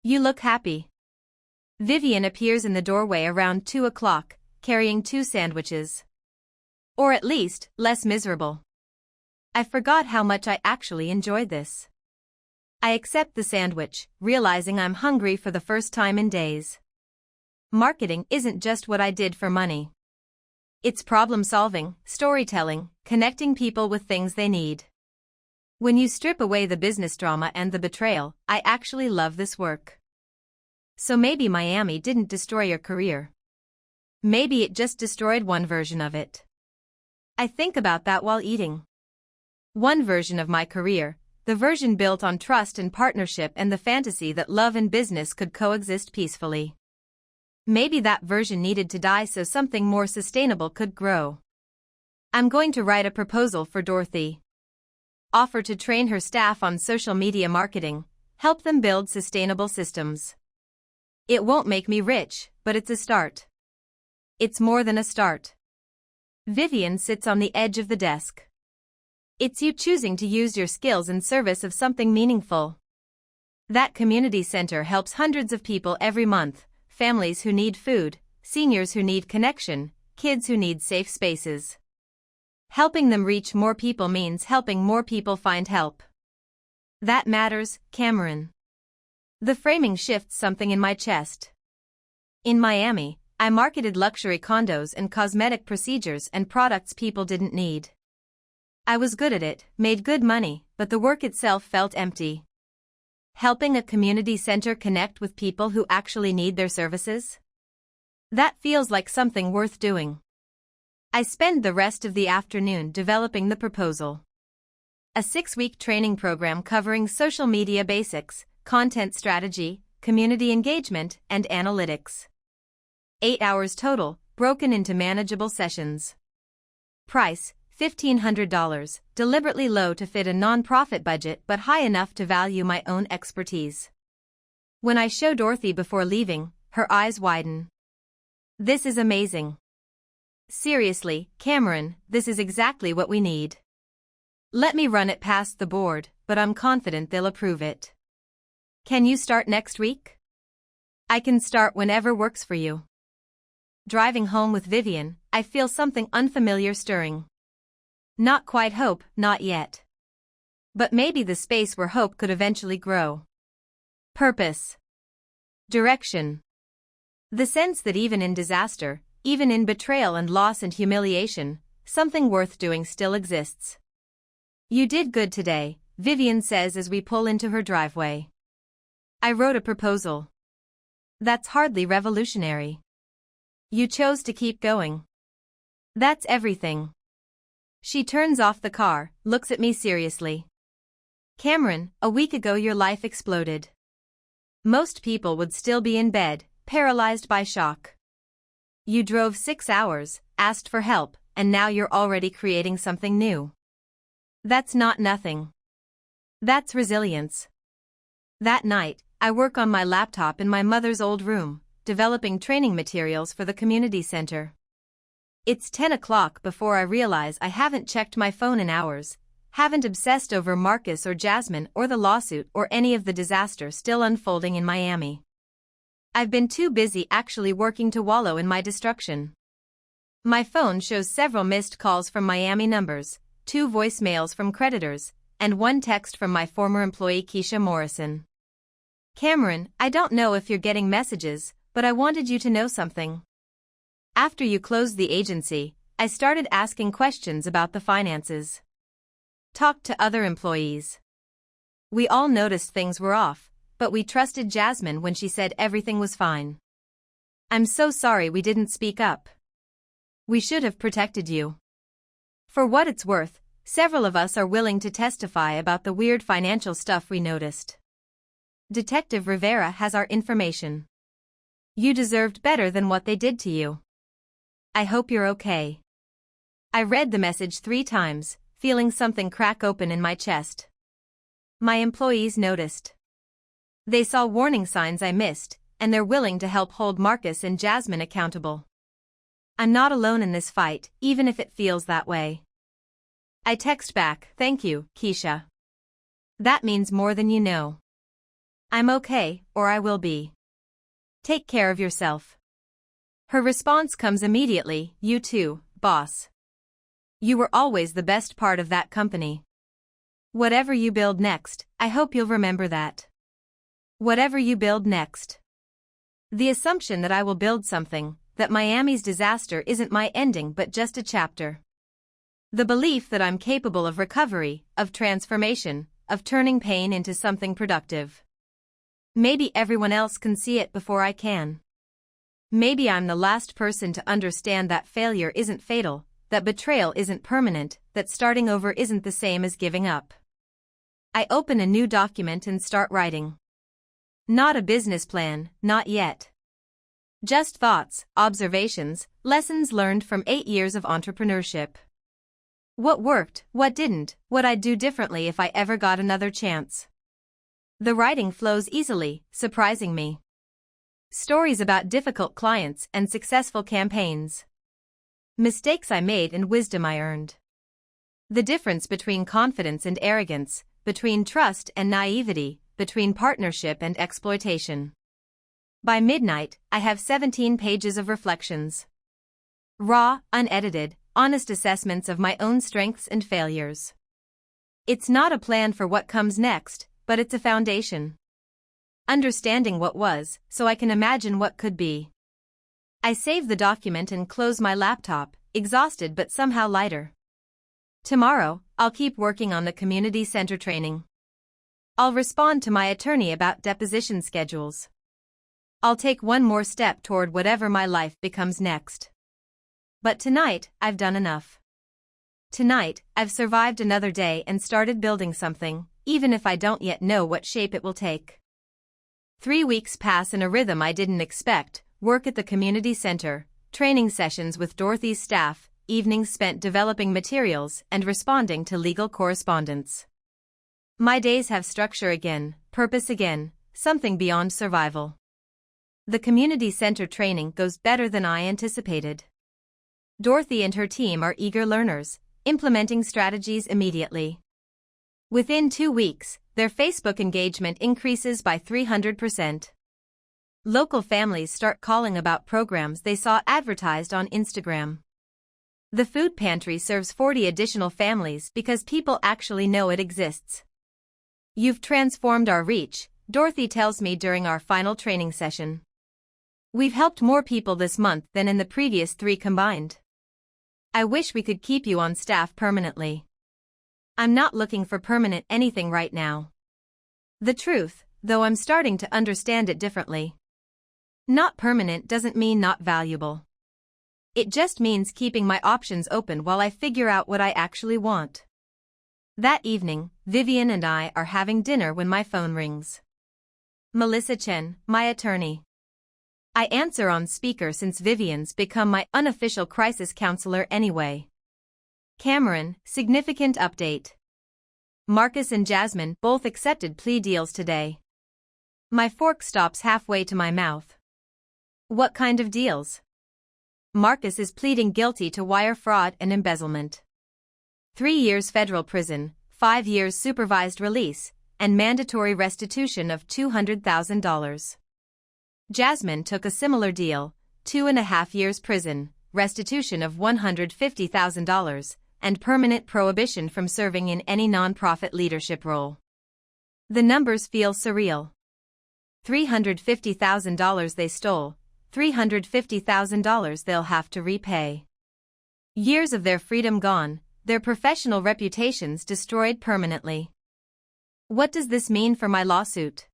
You look happy. Vivian appears in the doorway around 2 o'clock, carrying 2 sandwiches. Or at least, less miserable. I forgot how much I actually enjoyed this. I accept the sandwich, realizing I'm hungry for the first time in days. Marketing isn't just what I did for money. It's problem-solving, storytelling, connecting people with things they need. When you strip away the business drama and the betrayal, I actually love this work. So maybe Miami didn't destroy your career. Maybe it just destroyed one version of it. I think about that while eating. One version of my career, the version built on trust and partnership and the fantasy that love and business could coexist peacefully. Maybe that version needed to die so something more sustainable could grow. I'm going to write a proposal for Dorothy. Offer to train her staff on social media marketing, help them build sustainable systems. It won't make me rich, but it's a start. It's more than a start. Vivian sits on the edge of the desk. It's you choosing to use your skills in service of something meaningful. That community center helps hundreds of people every month, families who need food, seniors who need connection, kids who need safe spaces. Helping them reach more people means helping more people find help. That matters, Cameron. The framing shifts something in my chest. In Miami, I marketed luxury condos and cosmetic procedures and products people didn't need. I was good at it, made good money, but the work itself felt empty. Helping a community center connect with people who actually need their services? That feels like something worth doing. I spend the rest of the afternoon developing the proposal. A 6-week training program covering social media basics, content strategy, community engagement, and analytics. 8 hours total, broken into manageable sessions. Price, $1,500, deliberately low to fit a non-profit budget but high enough to value my own expertise. When I show Dorothy before leaving, her eyes widen. This is amazing. Seriously, Cameron, this is exactly what we need. Let me run it past the board, but I'm confident they'll approve it. Can you start next week? I can start whenever works for you. Driving home with Vivian, I feel something unfamiliar stirring. Not quite hope, not yet. But maybe the space where hope could eventually grow. Purpose. Direction. The sense that even in disaster, even in betrayal and loss and humiliation, something worth doing still exists. You did good today, Vivian says as we pull into her driveway. I wrote a proposal. That's hardly revolutionary. You chose to keep going. That's everything. She turns off the car, looks at me seriously. Cameron, a week ago your life exploded. Most people would still be in bed, paralyzed by shock. You drove 6 hours, asked for help, and now you're already creating something new. That's not nothing. That's resilience. That night, I work on my laptop in my mother's old room, developing training materials for the community center. It's 10 o'clock before I realize I haven't checked my phone in hours, haven't obsessed over Marcus or Jasmine or the lawsuit or any of the disaster still unfolding in Miami. I've been too busy actually working to wallow in my destruction. My phone shows several missed calls from Miami numbers, 2 voicemails from creditors, and 1 text from my former employee Keisha Morrison. Cameron, I don't know if you're getting messages, but I wanted you to know something. After you closed the agency, I started asking questions about the finances. Talked to other employees. We all noticed things were off, but we trusted Jasmine when she said everything was fine. I'm so sorry we didn't speak up. We should have protected you. For what it's worth, several of us are willing to testify about the weird financial stuff we noticed. Detective Rivera has our information. You deserved better than what they did to you. I hope you're okay. I read the message 3 times, feeling something crack open in my chest. My employees noticed. They saw warning signs I missed, and they're willing to help hold Marcus and Jasmine accountable. I'm not alone in this fight, even if it feels that way. I text back, thank you, Keisha. That means more than you know. I'm okay, or I will be. Take care of yourself. Her response comes immediately, you too, boss. You were always the best part of that company. Whatever you build next, I hope you'll remember that. Whatever you build next. The assumption that I will build something, that Miami's disaster isn't my ending but just a chapter. The belief that I'm capable of recovery, of transformation, of turning pain into something productive. Maybe everyone else can see it before I can. Maybe I'm the last person to understand that failure isn't fatal, that betrayal isn't permanent, that starting over isn't the same as giving up. I open a new document and start writing. Not a business plan, not yet. Just thoughts, observations, lessons learned from 8 years of entrepreneurship. What worked, what didn't, what I'd do differently if I ever got another chance. The writing flows easily, surprising me. Stories about difficult clients and successful campaigns. Mistakes I made and wisdom I earned. The difference between confidence and arrogance, between trust and naivety, between partnership and exploitation. By midnight, I have 17 pages of reflections. Raw, unedited, honest assessments of my own strengths and failures. It's not a plan for what comes next, but it's a foundation. Understanding what was, so I can imagine what could be. I save the document and close my laptop, exhausted but somehow lighter. Tomorrow, I'll keep working on the community center training. I'll respond to my attorney about deposition schedules. I'll take one more step toward whatever my life becomes next. But tonight, I've done enough. Tonight, I've survived another day and started building something, even if I don't yet know what shape it will take. 3 weeks pass in a rhythm I didn't expect, work at the community center, training sessions with Dorothy's staff, evenings spent developing materials and responding to legal correspondence. My days have structure again, purpose again, something beyond survival. The community center training goes better than I anticipated. Dorothy and her team are eager learners, implementing strategies immediately. Within 2 weeks, their Facebook engagement increases by 300%. Local families start calling about programs they saw advertised on Instagram. The food pantry serves 40 additional families because people actually know it exists. You've transformed our reach, Dorothy tells me during our final training session. We've helped more people this month than in the previous 3 combined. I wish we could keep you on staff permanently. I'm not looking for permanent anything right now. The truth, though, I'm starting to understand it differently. Not permanent doesn't mean not valuable. It just means keeping my options open while I figure out what I actually want. That evening, Vivian and I are having dinner when my phone rings. Melissa Chen, my attorney. I answer on speaker since Vivian's become my unofficial crisis counselor anyway. Cameron, significant update. Marcus and Jasmine both accepted plea deals today. My fork stops halfway to my mouth. What kind of deals? Marcus is pleading guilty to wire fraud and embezzlement. 3 years federal prison, 5 years supervised release, and mandatory restitution of $200,000. Jasmine took a similar deal, 2.5 years prison, restitution of $150,000, and permanent prohibition from serving in any nonprofit leadership role. The numbers feel surreal. $350,000 they stole, $350,000 they'll have to repay. Years of their freedom gone, their professional reputations destroyed permanently. What does this mean for my lawsuit?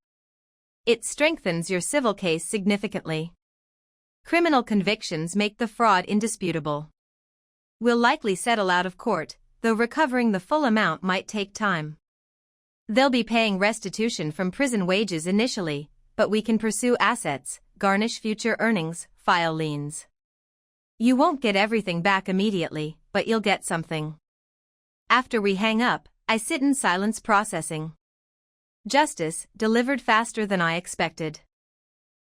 It strengthens your civil case significantly. Criminal convictions make the fraud indisputable. We'll likely settle out of court, though recovering the full amount might take time. They'll be paying restitution from prison wages initially, but we can pursue assets, garnish future earnings, file liens. You won't get everything back immediately, but you'll get something. After we hang up, I sit in silence processing. Justice, delivered faster than I expected.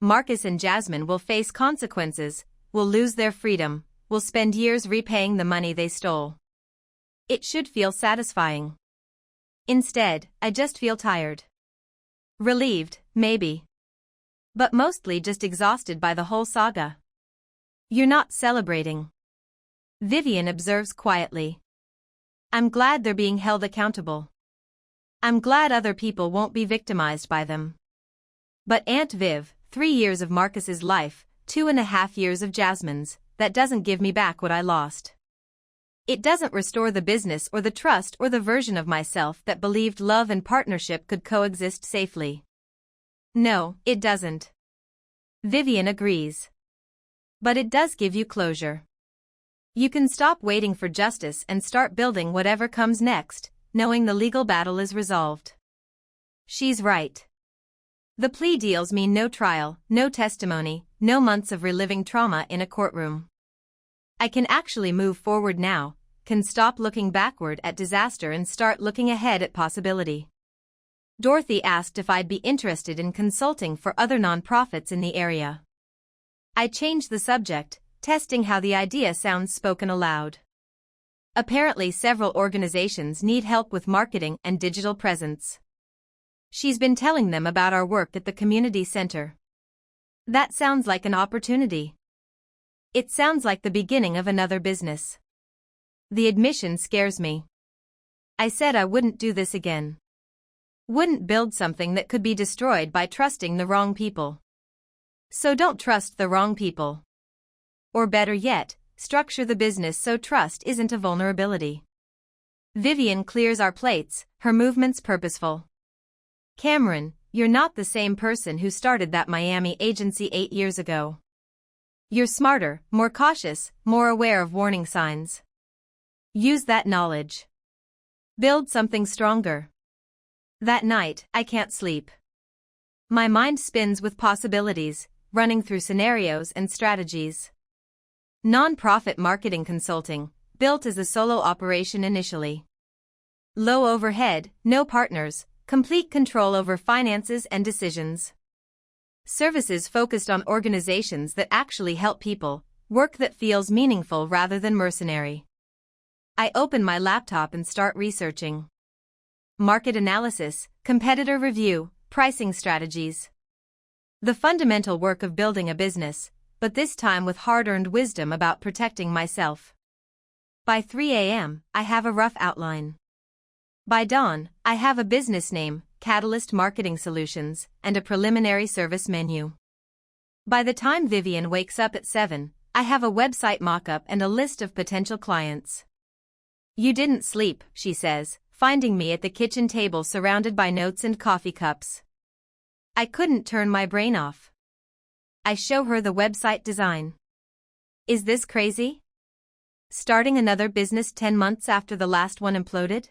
Marcus and Jasmine will face consequences, will lose their freedom, will spend years repaying the money they stole. It should feel satisfying. Instead, I just feel tired. Relieved, maybe. But mostly just exhausted by the whole saga. You're not celebrating. Vivian observes quietly. I'm glad they're being held accountable. I'm glad other people won't be victimized by them. But Aunt Viv, 3 years of Marcus's life, 2.5 years of Jasmine's, that doesn't give me back what I lost. It doesn't restore the business or the trust or the version of myself that believed love and partnership could coexist safely. No, it doesn't. Vivian agrees. But it does give you closure. You can stop waiting for justice and start building whatever comes next, knowing the legal battle is resolved. She's right. The plea deals mean no trial, no testimony, no months of reliving trauma in a courtroom. I can actually move forward now, can stop looking backward at disaster and start looking ahead at possibility. Dorothy asked if I'd be interested in consulting for other nonprofits in the area. I changed the subject, testing how the idea sounds spoken aloud. Apparently several organizations need help with marketing and digital presence. She's been telling them about our work at the community center. That sounds like an opportunity. It sounds like the beginning of another business. The admission scares me. I said I wouldn't do this again. Wouldn't build something that could be destroyed by trusting the wrong people. So don't trust the wrong people. Or better yet, structure the business so trust isn't a vulnerability. Vivian clears our plates, her movements purposeful. Cameron, you're not the same person who started that Miami agency 8 years ago. You're smarter, more cautious, more aware of warning signs. Use that knowledge. Build something stronger. That night, I can't sleep. My mind spins with possibilities, running through scenarios and strategies. Non-profit marketing consulting, built as a solo operation initially. Low overhead, no partners, complete control over finances and decisions. Services focused on organizations that actually help people, work that feels meaningful rather than mercenary. I open my laptop and start researching. Market analysis, competitor review, pricing strategies. The fundamental work of building a business, but this time with hard-earned wisdom about protecting myself. By 3 a.m., I have a rough outline. By dawn, I have a business name, Catalyst Marketing Solutions, and a preliminary service menu. By the time Vivian wakes up at 7, I have a website mock-up and a list of potential clients. "You didn't sleep," she says, finding me at the kitchen table surrounded by notes and coffee cups. I couldn't turn my brain off. I show her the website design. "Is this crazy? Starting another business 10 months after the last one imploded?"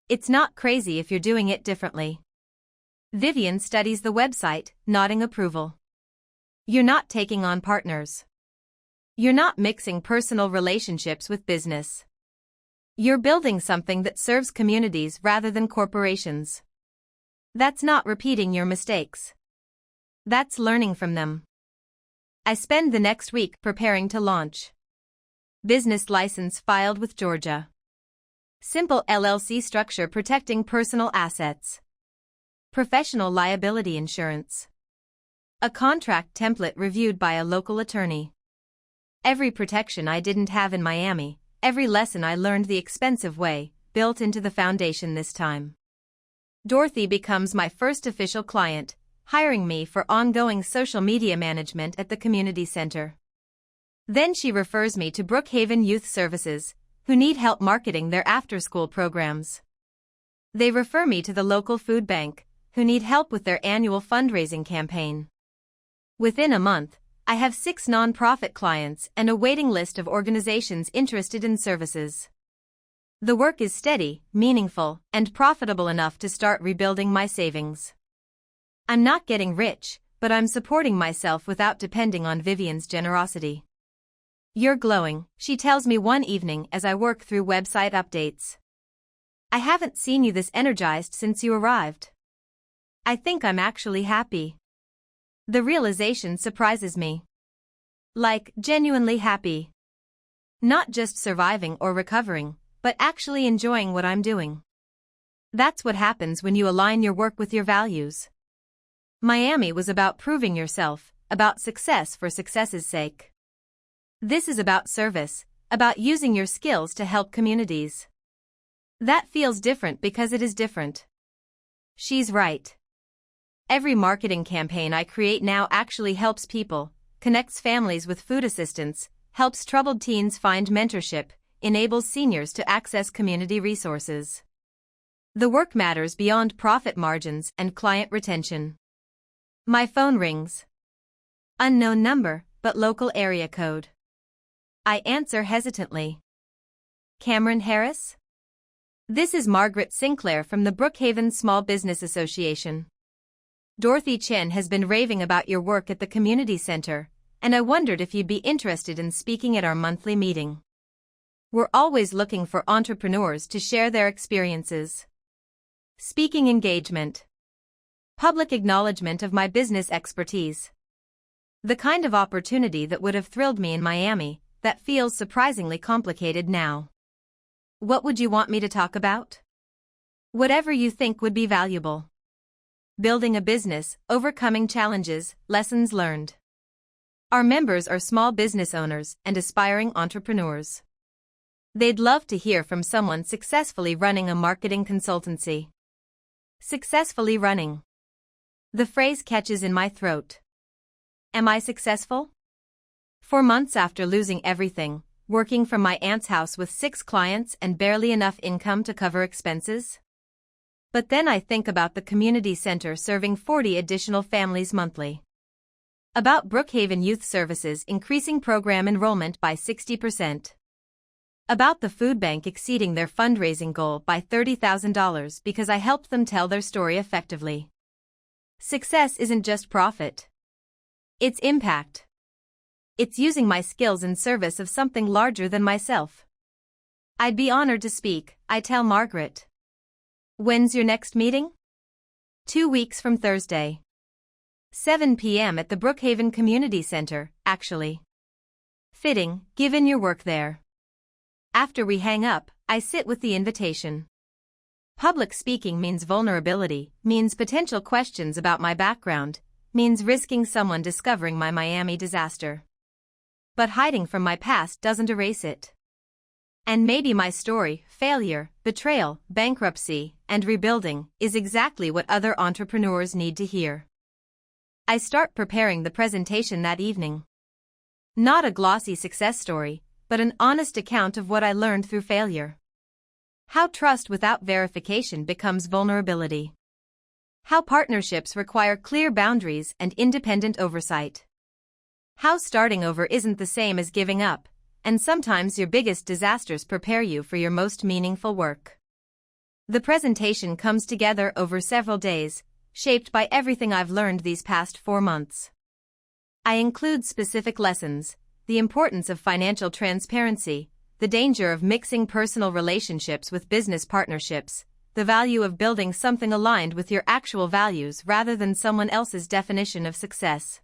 "It's not crazy if you're doing it differently." Vivian studies the website, nodding approval. "You're not taking on partners. You're not mixing personal relationships with business. You're building something that serves communities rather than corporations. That's not repeating your mistakes. That's learning from them." I spend the next week preparing to launch. Business license filed with Georgia. Simple LLC structure protecting personal assets. Professional liability insurance. A contract template reviewed by a local attorney. Every protection I didn't have in Miami, every lesson I learned the expensive way, built into the foundation this time. Dorothy becomes my first official client, hiring me for ongoing social media management at the community center. Then she refers me to Brookhaven Youth Services, who need help marketing their after-school programs. They refer me to the local food bank, who need help with their annual fundraising campaign. Within a month, I have 6 nonprofit clients and a waiting list of organizations interested in services. The work is steady, meaningful, and profitable enough to start rebuilding my savings. I'm not getting rich, but I'm supporting myself without depending on Vivian's generosity. "You're glowing," she tells me one evening as I work through website updates. "I haven't seen you this energized since you arrived." I think I'm actually happy. The realization surprises me. Like, genuinely happy. Not just surviving or recovering, but actually enjoying what I'm doing. That's what happens when you align your work with your values. Miami was about proving yourself, about success for success's sake. This is about service, about using your skills to help communities. That feels different because it is different. She's right. Every marketing campaign I create now actually helps people, connects families with food assistance, helps troubled teens find mentorship, enables seniors to access community resources. The work matters beyond profit margins and client retention. My phone rings. Unknown number, but local area code. I answer hesitantly. "Cameron Harris?" "This is Margaret Sinclair from the Brookhaven Small Business Association. Dorothy Chen has been raving about your work at the community center, and I wondered if you'd be interested in speaking at our monthly meeting. We're always looking for entrepreneurs to share their experiences. Speaking engagement. Public acknowledgement of my business expertise. The kind of opportunity that would have thrilled me in Miami, that feels surprisingly complicated now. What would you want me to talk about? Whatever you think would be valuable. Building a business, overcoming challenges, lessons learned. Our members are small business owners and aspiring entrepreneurs. They'd love to hear from someone successfully running a marketing consultancy. Successfully running. The phrase catches in my throat. Am I successful? 4 months after losing everything, working from my aunt's house with 6 clients and barely enough income to cover expenses? But then I think about the community center serving 40 additional families monthly. About Brookhaven Youth Services increasing program enrollment by 60%. About the food bank exceeding their fundraising goal by $30,000 because I helped them tell their story effectively. Success isn't just profit. It's impact. It's using my skills in service of something larger than myself. I'd be honored to speak, I tell Margaret. When's your next meeting? 2 weeks from Thursday. 7 p.m. at the Brookhaven Community Center, actually. Fitting, given your work there. After we hang up, I sit with the invitation. Public speaking means vulnerability, means potential questions about my background, means risking someone discovering my Miami disaster. But hiding from my past doesn't erase it. And maybe my story, failure, betrayal, bankruptcy, and rebuilding, is exactly what other entrepreneurs need to hear. I start preparing the presentation that evening. Not a glossy success story, but an honest account of what I learned through failure. How trust without verification becomes vulnerability. How partnerships require clear boundaries and independent oversight. How starting over isn't the same as giving up, and sometimes your biggest disasters prepare you for your most meaningful work. The presentation comes together over several days, shaped by everything I've learned these past 4 months. I include specific lessons, the importance of financial transparency, the danger of mixing personal relationships with business partnerships, the value of building something aligned with your actual values rather than someone else's definition of success.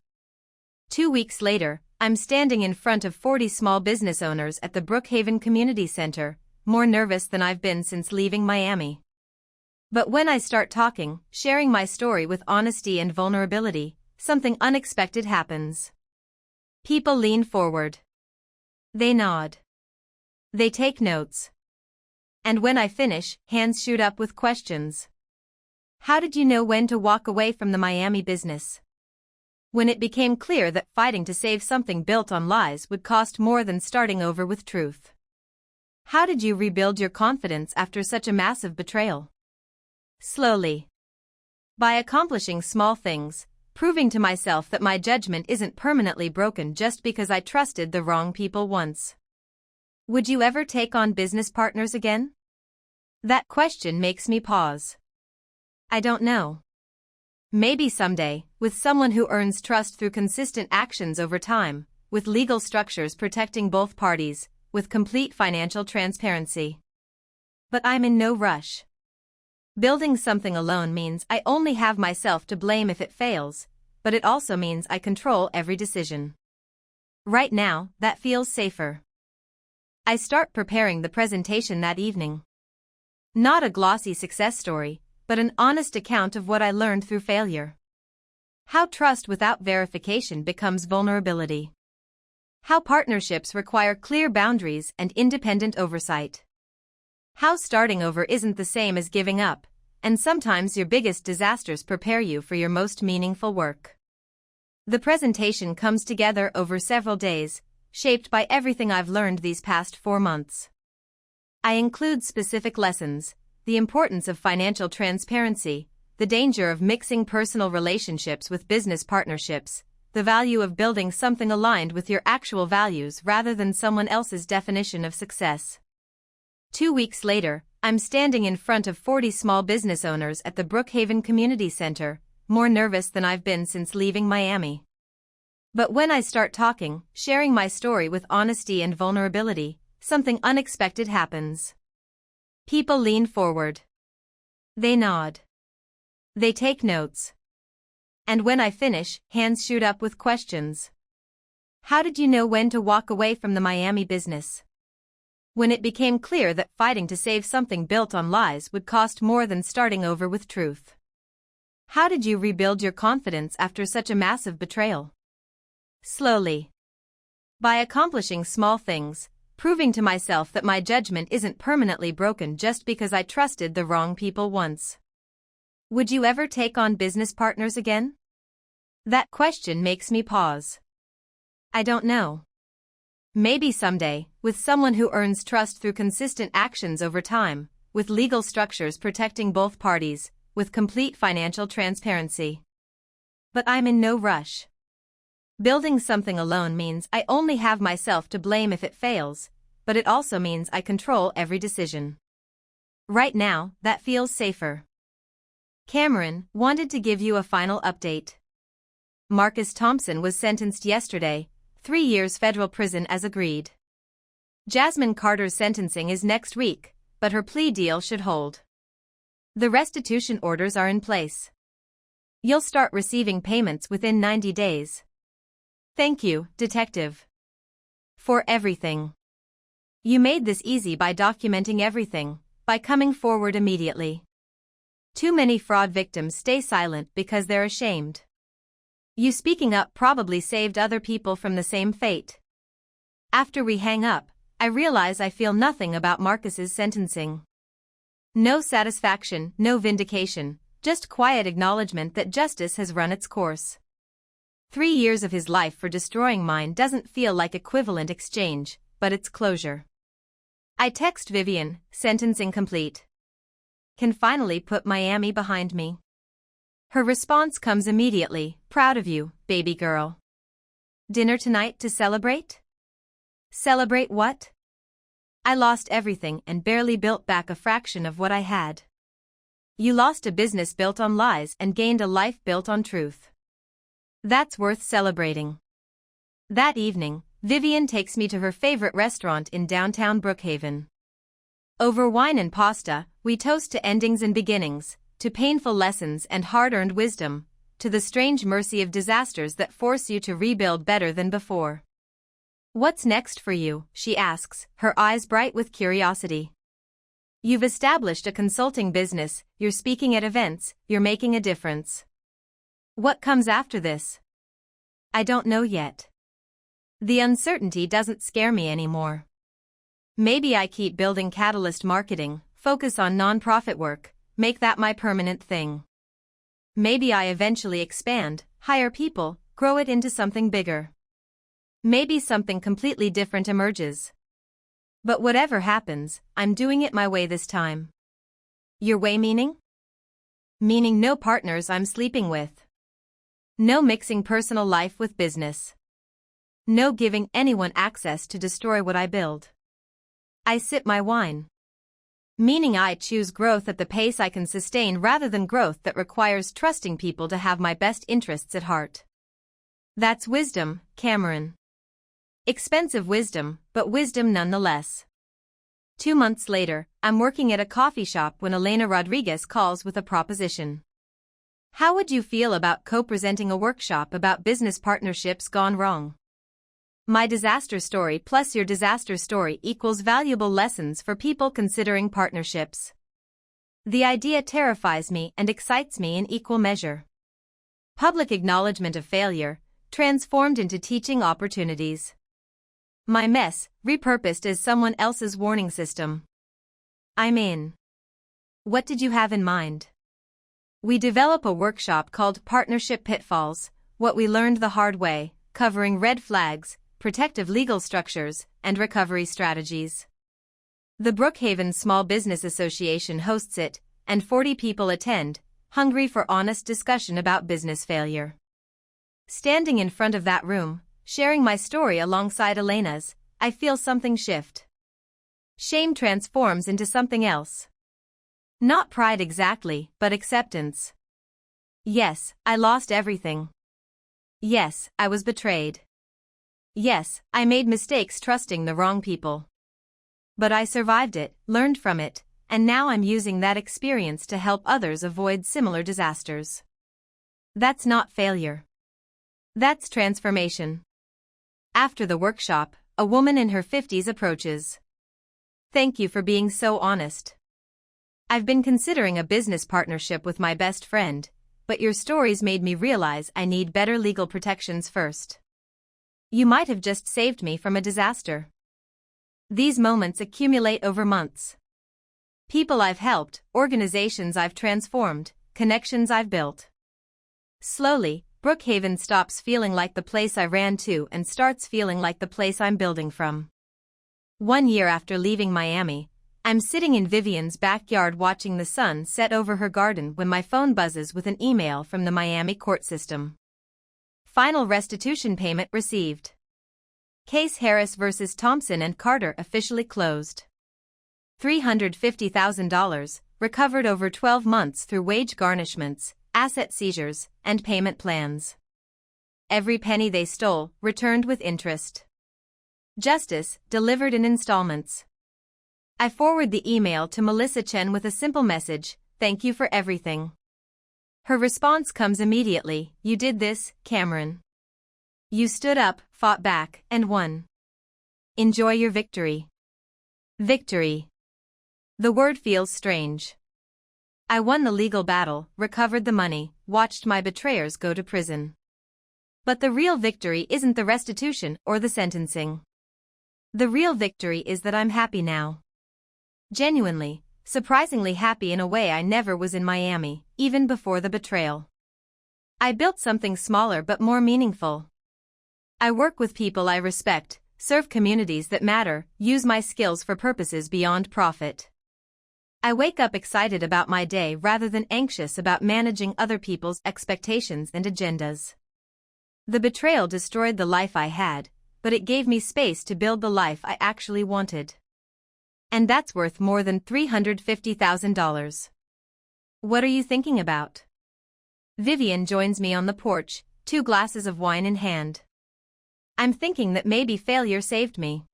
2 weeks later, I'm standing in front of 40 small business owners at the Brookhaven Community Center, more nervous than I've been since leaving Miami. But when I start talking, sharing my story with honesty and vulnerability, something unexpected happens. People lean forward. They nod. They take notes. And when I finish, hands shoot up with questions. How did you know when to walk away from the Miami business? When it became clear that fighting to save something built on lies would cost more than starting over with truth. How did you rebuild your confidence after such a massive betrayal? Slowly. By accomplishing small things, proving to myself that my judgment isn't permanently broken just because I trusted the wrong people once. Would you ever take on business partners again? That question makes me pause. I don't know. Maybe someday, with someone who earns trust through consistent actions over time, with legal structures protecting both parties, with complete financial transparency. But I'm in no rush. Building something alone means I only have myself to blame if it fails, but it also means I control every decision. Right now, that feels safer. I start preparing the presentation that evening. Not a glossy success story, but an honest account of what I learned through failure. How trust without verification becomes vulnerability. How partnerships require clear boundaries and independent oversight. How starting over isn't the same as giving up, and sometimes your biggest disasters prepare you for your most meaningful work. The presentation comes together over several days, shaped by everything I've learned these past 4 months. I include specific lessons, the importance of financial transparency, the danger of mixing personal relationships with business partnerships, the value of building something aligned with your actual values rather than someone else's definition of success. 2 weeks later, I'm standing in front of 40 small business owners at the Brookhaven Community Center, more nervous than I've been since leaving Miami. But when I start talking, sharing my story with honesty and vulnerability, something unexpected happens. People lean forward. They nod. They take notes. And when I finish, hands shoot up with questions. How did you know when to walk away from the Miami business? When it became clear that fighting to save something built on lies would cost more than starting over with truth. How did you rebuild your confidence after such a massive betrayal? Slowly. By accomplishing small things, proving to myself that my judgment isn't permanently broken just because I trusted the wrong people once. Would you ever take on business partners again? That question makes me pause. I don't know. Maybe someday, with someone who earns trust through consistent actions over time, with legal structures protecting both parties, with complete financial transparency. But I'm in no rush. Building something alone means I only have myself to blame if it fails, but it also means I control every decision. Right now, that feels safer. Cameron, wanted to give you a final update. Marcus Thompson was sentenced yesterday, 3 years federal prison as agreed. Jasmine Carter's sentencing is next week, but her plea deal should hold. The restitution orders are in place. You'll start receiving payments within 90 days. Thank you, detective. For everything. You made this easy by documenting everything, by coming forward immediately. Too many fraud victims stay silent because they're ashamed. You speaking up probably saved other people from the same fate. After we hang up, I realize I feel nothing about Marcus's sentencing. No satisfaction, no vindication, just quiet acknowledgement that justice has run its course. 3 years of his life for destroying mine doesn't feel like equivalent exchange, but it's closure. I text Vivian, sentencing complete. Can finally put Miami behind me. Her response comes immediately, proud of you, baby girl. Dinner tonight to celebrate? Celebrate what? I lost everything and barely built back a fraction of what I had. You lost a business built on lies and gained a life built on truth. That's worth celebrating. That evening, Vivian takes me to her favorite restaurant in downtown Brookhaven. Over wine and pasta, we toast to endings and beginnings, to painful lessons and hard-earned wisdom, to the strange mercy of disasters that force you to rebuild better than before. What's next for you? She asks, her eyes bright with curiosity. You've established a consulting business, you're speaking at events, you're making a difference. What comes after this? I don't know yet. The uncertainty doesn't scare me anymore. Maybe I keep building catalyst marketing, focus on non-profit work, make that my permanent thing. Maybe I eventually expand, hire people, grow it into something bigger. Maybe something completely different emerges. But whatever happens, I'm doing it my way this time. Your way meaning? Meaning no partners I'm sleeping with. No mixing personal life with business. No giving anyone access to destroy what I build. I sip my wine. Meaning I choose growth at the pace I can sustain rather than growth that requires trusting people to have my best interests at heart. That's wisdom, Cameron. Expensive wisdom, but wisdom nonetheless. 2 months later, I'm working at a coffee shop when Elena Rodriguez calls with a proposition. How would you feel about co-presenting a workshop about business partnerships gone wrong? My disaster story plus your disaster story equals valuable lessons for people considering partnerships. The idea terrifies me and excites me in equal measure. Public acknowledgement of failure, transformed into teaching opportunities. My mess, repurposed as someone else's warning system. I'm in. What did you have in mind? We develop a workshop called Partnership Pitfalls, what we learned the hard way, covering red flags, protective legal structures, and recovery strategies. The Brookhaven Small Business Association hosts it, and 40 people attend, hungry for honest discussion about business failure. Standing in front of that room, sharing my story alongside Elena's, I feel something shift. Shame transforms into something else. Not pride exactly, but acceptance. Yes, I lost everything. Yes, I was betrayed. Yes, I made mistakes trusting the wrong people. But I survived it, learned from it, and now I'm using that experience to help others avoid similar disasters. That's not failure. That's transformation. After the workshop, a woman in her 50s approaches. Thank you for being so honest. I've been considering a business partnership with my best friend, but your stories made me realize I need better legal protections first. You might have just saved me from a disaster. These moments accumulate over months. People I've helped, organizations I've transformed, connections I've built. Slowly, Brookhaven stops feeling like the place I ran to and starts feeling like the place I'm building from. 1 year after leaving Miami, I'm sitting in Vivian's backyard watching the sun set over her garden when my phone buzzes with an email from the Miami court system. Final restitution payment received. Case Harris vs. Thompson and Carter officially closed. $350,000, recovered over 12 months through wage garnishments, asset seizures, and payment plans. Every penny they stole, returned with interest. Justice, delivered in installments. I forward the email to Melissa Chen with a simple message, thank you for everything. Her response comes immediately, "You did this, Cameron. You stood up, fought back, and won. Enjoy your victory." Victory. The word feels strange. I won the legal battle, recovered the money, watched my betrayers go to prison. But the real victory isn't the restitution or the sentencing. The real victory is that I'm happy now. Genuinely, surprisingly happy in a way I never was in Miami, even before the betrayal. I built something smaller but more meaningful. I work with people I respect, serve communities that matter, use my skills for purposes beyond profit. I wake up excited about my day rather than anxious about managing other people's expectations and agendas. The betrayal destroyed the life I had, but it gave me space to build the life I actually wanted. And that's worth more than $350,000. What are you thinking about? Vivian joins me on the porch, 2 glasses of wine in hand. I'm thinking that maybe failure saved me.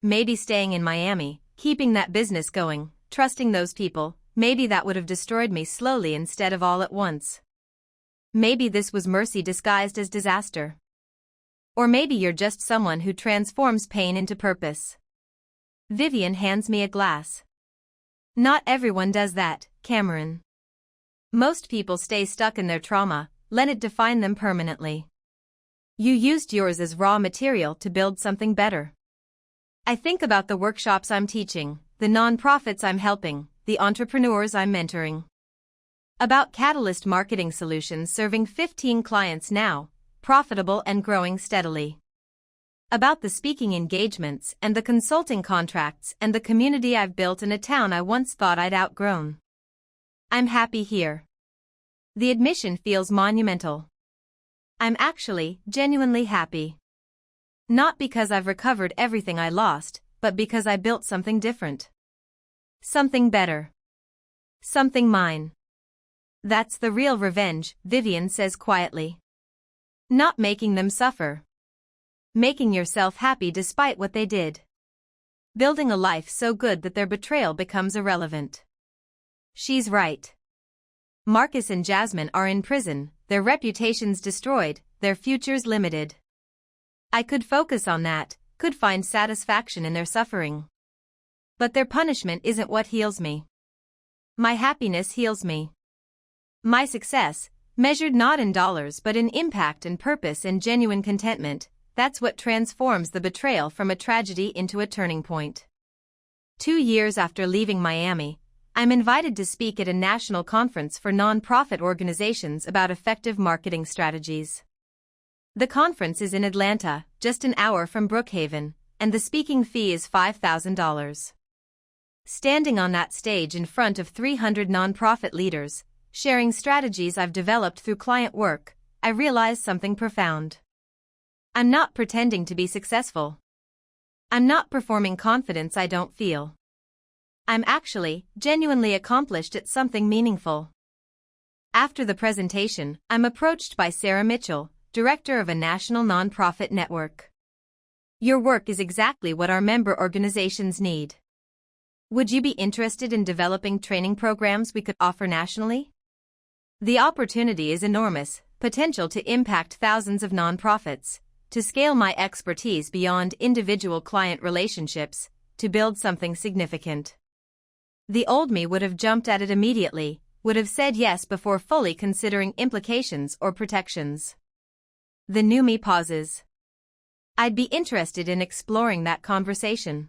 Maybe staying in Miami, keeping that business going, trusting those people, maybe that would have destroyed me slowly instead of all at once. Maybe this was mercy disguised as disaster. Or maybe you're just someone who transforms pain into purpose. Vivian hands me a glass. Not everyone does that, Cameron. Most people stay stuck in their trauma, let it define them permanently. You used yours as raw material to build something better. I think about the workshops I'm teaching, the nonprofits I'm helping, the entrepreneurs I'm mentoring. About Catalyst Marketing Solutions serving 15 clients now, profitable and growing steadily. About the speaking engagements and the consulting contracts and the community I've built in a town I once thought I'd outgrown. I'm happy here. The admission feels monumental. I'm actually, genuinely happy. Not because I've recovered everything I lost, but because I built something different. Something better. Something mine. That's the real revenge, Vivian says quietly. Not making them suffer. Making yourself happy despite what they did. Building a life so good that their betrayal becomes irrelevant. She's right. Marcus and Jasmine are in prison, their reputations destroyed, their futures limited. I could focus on that, could find satisfaction in their suffering. But their punishment isn't what heals me. My happiness heals me. My success, measured not in dollars but in impact and purpose and genuine contentment, that's what transforms the betrayal from a tragedy into a turning point. 2 years after leaving Miami, I'm invited to speak at a national conference for nonprofit organizations about effective marketing strategies. The conference is in Atlanta, just an hour from Brookhaven, and the speaking fee is $5,000. Standing on that stage in front of 300 nonprofit leaders, sharing strategies I've developed through client work, I realize something profound. I'm not pretending to be successful. I'm not performing confidence I don't feel. I'm actually, genuinely accomplished at something meaningful. After the presentation, I'm approached by Sarah Mitchell, director of a national nonprofit network. Your work is exactly what our member organizations need. Would you be interested in developing training programs we could offer nationally? The opportunity is enormous, potential to impact thousands of nonprofits, to scale my expertise beyond individual client relationships, to build something significant. The old me would have jumped at it immediately, would have said yes before fully considering implications or protections. The new me pauses. I'd be interested in exploring that conversation.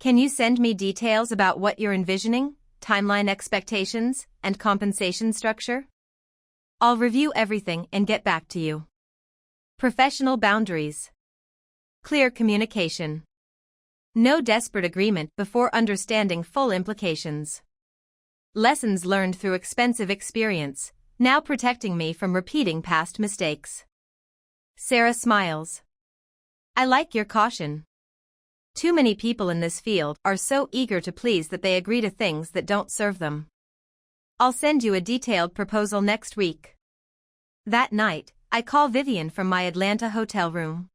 Can you send me details about what you're envisioning, timeline expectations, and compensation structure? I'll review everything and get back to you. Professional boundaries. Clear communication. No desperate agreement before understanding full implications. Lessons learned through expensive experience, now protecting me from repeating past mistakes. Sarah smiles. I like your caution. Too many people in this field are so eager to please that they agree to things that don't serve them. I'll send you a detailed proposal next week. That night, I call Vivian from my Atlanta hotel room.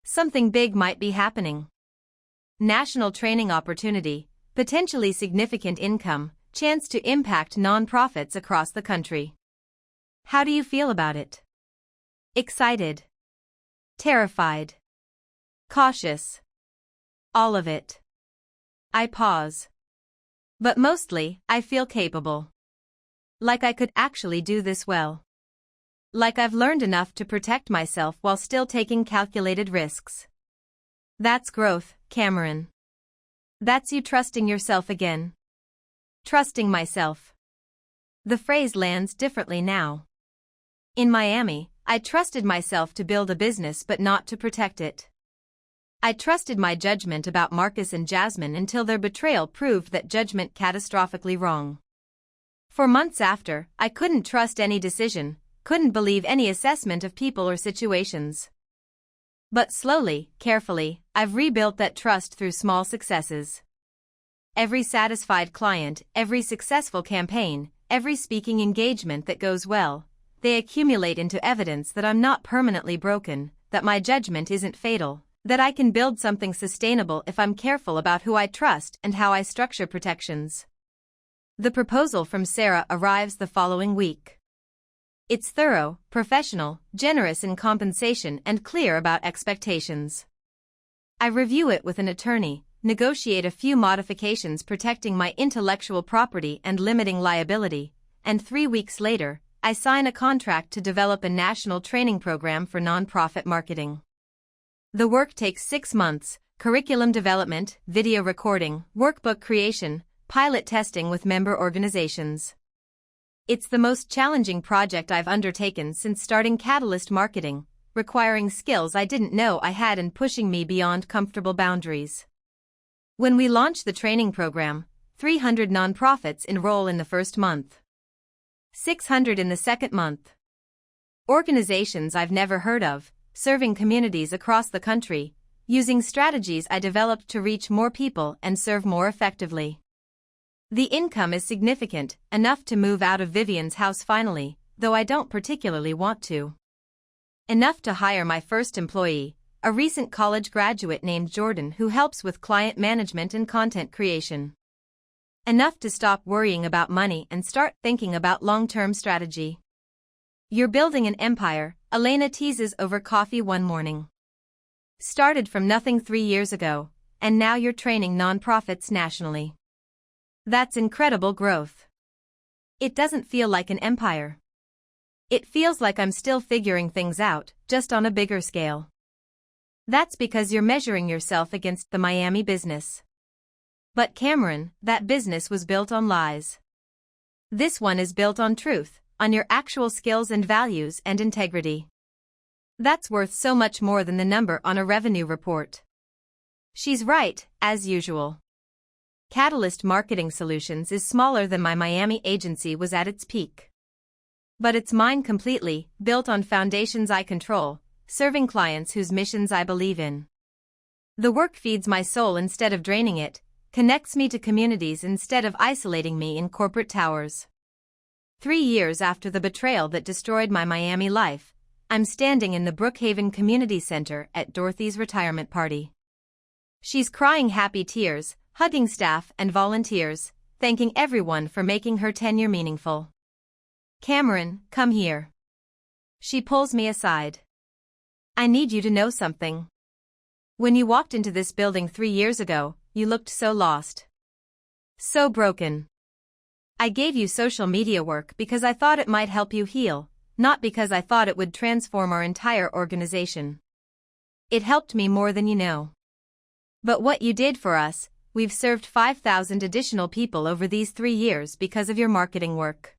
Something big might be happening. National training opportunity, potentially significant income, chance to impact nonprofits across the country. How do you feel about it? Excited? Terrified? Cautious? All of it. I pause. But mostly, I feel capable. Like I could actually do this well. Like I've learned enough to protect myself while still taking calculated risks. That's growth, Cameron. That's you trusting yourself again. Trusting myself. The phrase lands differently now. In Miami, I trusted myself to build a business but not to protect it. I trusted my judgment about Marcus and Jasmine until their betrayal proved that judgment catastrophically wrong. For months after, I couldn't trust any decision, couldn't believe any assessment of people or situations. But slowly, carefully, I've rebuilt that trust through small successes. Every satisfied client, every successful campaign, every speaking engagement that goes well, they accumulate into evidence that I'm not permanently broken, that my judgment isn't fatal, that I can build something sustainable if I'm careful about who I trust and how I structure protections. The proposal from Sarah arrives the following week. It's thorough, professional, generous in compensation and clear about expectations. I review it with an attorney, negotiate a few modifications protecting my intellectual property and limiting liability, and 3 weeks later, I sign a contract to develop a national training program for nonprofit marketing. The work takes 6 months: curriculum development, video recording, workbook creation, pilot testing with member organizations. It's the most challenging project I've undertaken since starting Catalyst Marketing, requiring skills I didn't know I had and pushing me beyond comfortable boundaries. When we launch the training program, 300 nonprofits enroll in the first month. 600 in the second month. Organizations I've never heard of, serving communities across the country, using strategies I developed to reach more people and serve more effectively. The income is significant, enough to move out of Vivian's house finally, though I don't particularly want to. Enough to hire my first employee, a recent college graduate named Jordan who helps with client management and content creation. Enough to stop worrying about money and start thinking about long-term strategy. You're building an empire, Elena teases over coffee one morning. Started from nothing 3 years ago, and now you're training nonprofits nationally. That's incredible growth. It doesn't feel like an empire. It feels like I'm still figuring things out, just on a bigger scale. That's because you're measuring yourself against the Miami business. But Cameron, that business was built on lies. This one is built on truth, on your actual skills and values and integrity. That's worth so much more than the number on a revenue report. She's right, as usual. Catalyst Marketing Solutions is smaller than my Miami agency was at its peak. But it's mine completely, built on foundations I control, serving clients whose missions I believe in. The work feeds my soul instead of draining it, connects me to communities instead of isolating me in corporate towers. 3 years after the betrayal that destroyed my Miami life, I'm standing in the Brookhaven Community Center at Dorothy's retirement party. She's crying happy tears, hugging staff and volunteers, thanking everyone for making her tenure meaningful. Cameron, come here. She pulls me aside. I need you to know something. When you walked into this building 3 years ago, you looked so lost. So broken. I gave you social media work because I thought it might help you heal, not because I thought it would transform our entire organization. It helped me more than you know. But what you did for us, we've served 5,000 additional people over these 3 years because of your marketing work.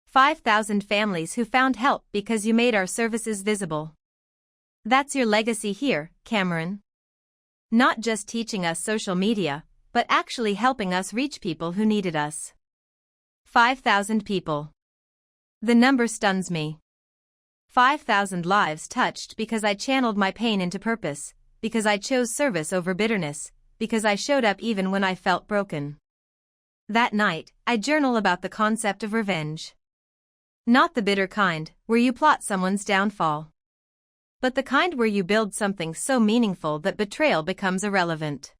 5,000 families who found help because you made our services visible. That's your legacy here, Cameron. Not just teaching us social media, but actually helping us reach people who needed us. 5,000 people. The number stuns me. 5,000 lives touched because I channeled my pain into purpose, because I chose service over bitterness, because I showed up even when I felt broken. That night, I journal about the concept of revenge. Not the bitter kind, where you plot someone's downfall. But the kind where you build something so meaningful that betrayal becomes irrelevant.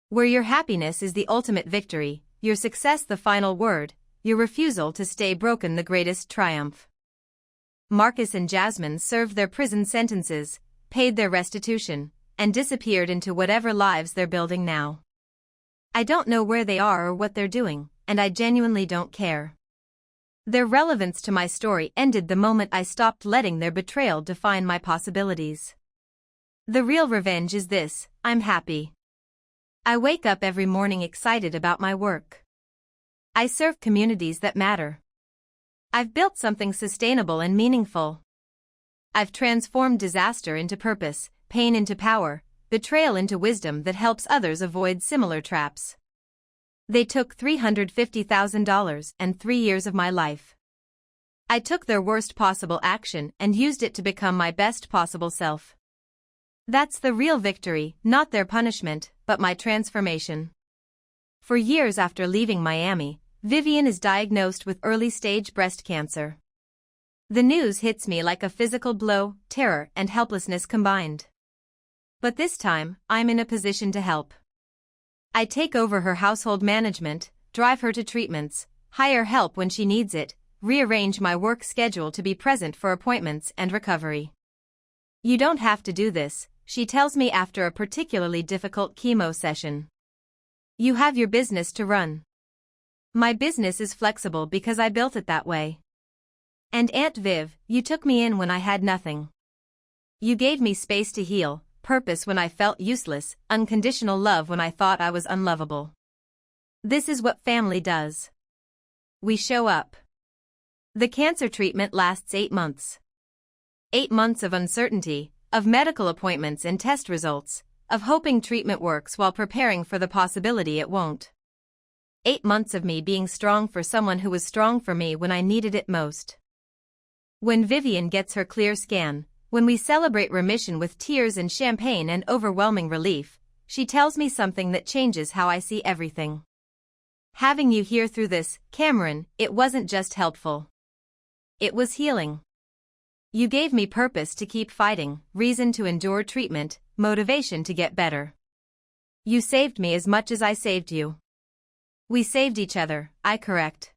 Where your happiness is the ultimate victory, your success the final word, your refusal to stay broken the greatest triumph. Marcus and Jasmine served their prison sentences, paid their restitution, and disappeared into whatever lives they're building now. I don't know where they are or what they're doing, and I genuinely don't care. Their relevance to my story ended the moment I stopped letting their betrayal define my possibilities. The real revenge is this: I'm happy. I wake up every morning excited about my work. I serve communities that matter. I've built something sustainable and meaningful. I've transformed disaster into purpose, pain into power, betrayal into wisdom that helps others avoid similar traps. They took $350,000 and 3 years of my life. I took their worst possible action and used it to become my best possible self. That's the real victory, not their punishment, but my transformation. For years after leaving Miami, Vivian is diagnosed with early-stage breast cancer. The news hits me like a physical blow, terror and helplessness combined. But this time, I'm in a position to help. I take over her household management, drive her to treatments, hire help when she needs it, rearrange my work schedule to be present for appointments and recovery. You don't have to do this, she tells me after a particularly difficult chemo session. You have your business to run. My business is flexible because I built it that way. And Aunt Viv, you took me in when I had nothing. You gave me space to heal, purpose when I felt useless, unconditional love when I thought I was unlovable. This is what family does. We show up. The cancer treatment lasts 8 months. 8 months of uncertainty, of medical appointments and test results, of hoping treatment works while preparing for the possibility it won't. 8 months of me being strong for someone who was strong for me when I needed it most. When Vivian gets her clear scan, when we celebrate remission with tears and champagne and overwhelming relief, she tells me something that changes how I see everything. Having you here through this, Cameron, it wasn't just helpful. It was healing. You gave me purpose to keep fighting, reason to endure treatment, motivation to get better. You saved me as much as I saved you. We saved each other, I correct.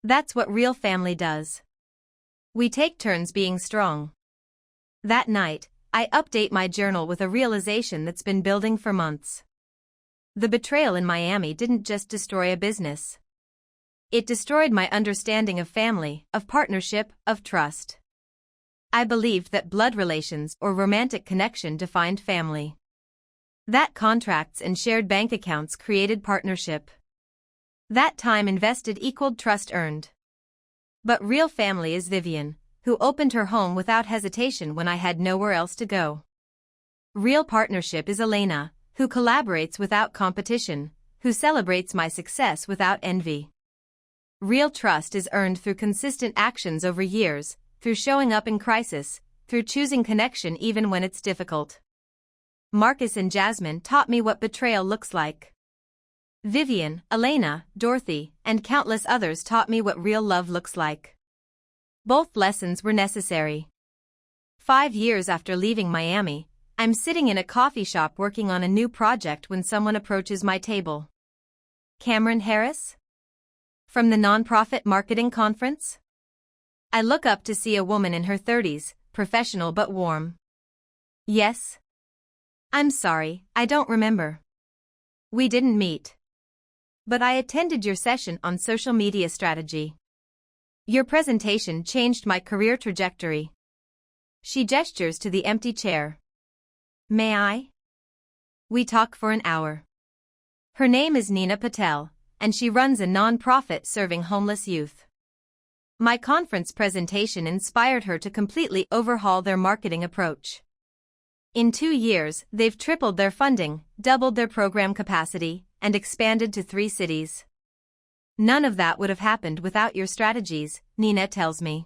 That's what real family does. We take turns being strong. That night, I update my journal with a realization that's been building for months. The betrayal in Miami didn't just destroy a business. It destroyed my understanding of family, of partnership, of trust. I believed that blood relations or romantic connection defined family. That contracts and shared bank accounts created partnership. That time invested equaled trust earned. But real family is Vivian, who opened her home without hesitation when I had nowhere else to go. Real partnership is Elena, who collaborates without competition, who celebrates my success without envy. Real trust is earned through consistent actions over years, through showing up in crisis, through choosing connection even when it's difficult. Marcus and Jasmine taught me what betrayal looks like. Vivian, Elena, Dorothy, and countless others taught me what real love looks like. Both lessons were necessary. 5 years after leaving Miami, I'm sitting in a coffee shop working on a new project when someone approaches my table. Cameron Harris? From the nonprofit marketing conference? I look up to see a woman in her 30s, professional but warm. Yes. I'm sorry, I don't remember. We didn't meet. But I attended your session on social media strategy. Your presentation changed my career trajectory. She gestures to the empty chair. May I? We talk for an hour. Her name is Nina Patel, and she runs a non-profit serving homeless youth. My conference presentation inspired her to completely overhaul their marketing approach. In 2 years, they've tripled their funding, doubled their program capacity, and expanded to 3 cities. None of that would have happened without your strategies, Nina tells me.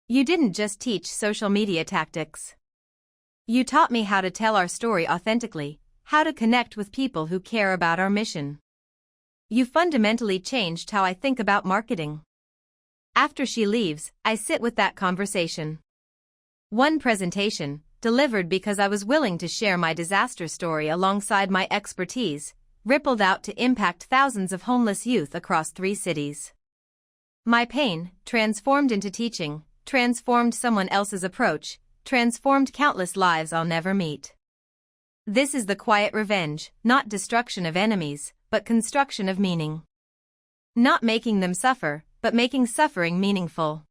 You didn't just teach social media tactics. You taught me how to tell our story authentically, how to connect with people who care about our mission. You fundamentally changed how I think about marketing. After she leaves, I sit with that conversation. One presentation, delivered because I was willing to share my disaster story alongside my expertise, rippled out to impact thousands of homeless youth across 3 cities. My pain, transformed into teaching, transformed someone else's approach, transformed countless lives I'll never meet. This is the quiet revenge, not destruction of enemies, but construction of meaning. Not making them suffer, but making suffering meaningful.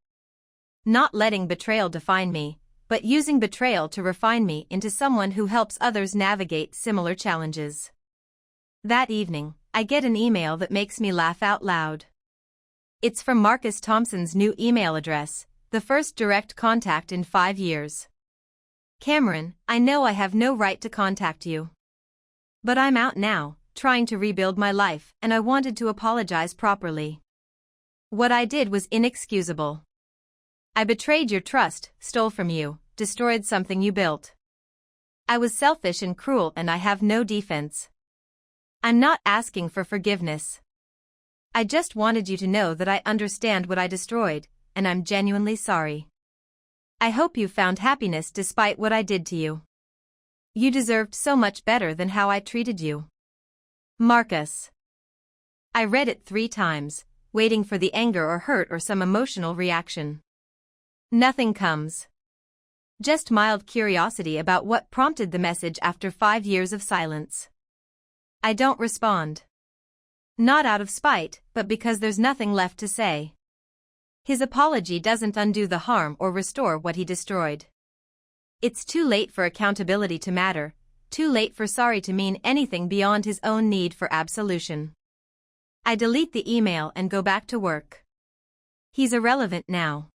Not letting betrayal define me, but using betrayal to refine me into someone who helps others navigate similar challenges. That evening, I get an email that makes me laugh out loud. It's from Marcus Thompson's new email address, the first direct contact in 5 years. Cameron, I know I have no right to contact you. But I'm out now, trying to rebuild my life, and I wanted to apologize properly. What I did was inexcusable. I betrayed your trust, stole from you, destroyed something you built. I was selfish and cruel, and I have no defense. I'm not asking for forgiveness. I just wanted you to know that I understand what I destroyed, and I'm genuinely sorry. I hope you found happiness despite what I did to you. You deserved so much better than how I treated you. Marcus. I read it 3 times, waiting for the anger or hurt or some emotional reaction. Nothing comes. Just mild curiosity about what prompted the message after 5 years of silence. I don't respond. Not out of spite, but because there's nothing left to say. His apology doesn't undo the harm or restore what he destroyed. It's too late for accountability to matter, too late for sorry to mean anything beyond his own need for absolution. I delete the email and go back to work. He's irrelevant now.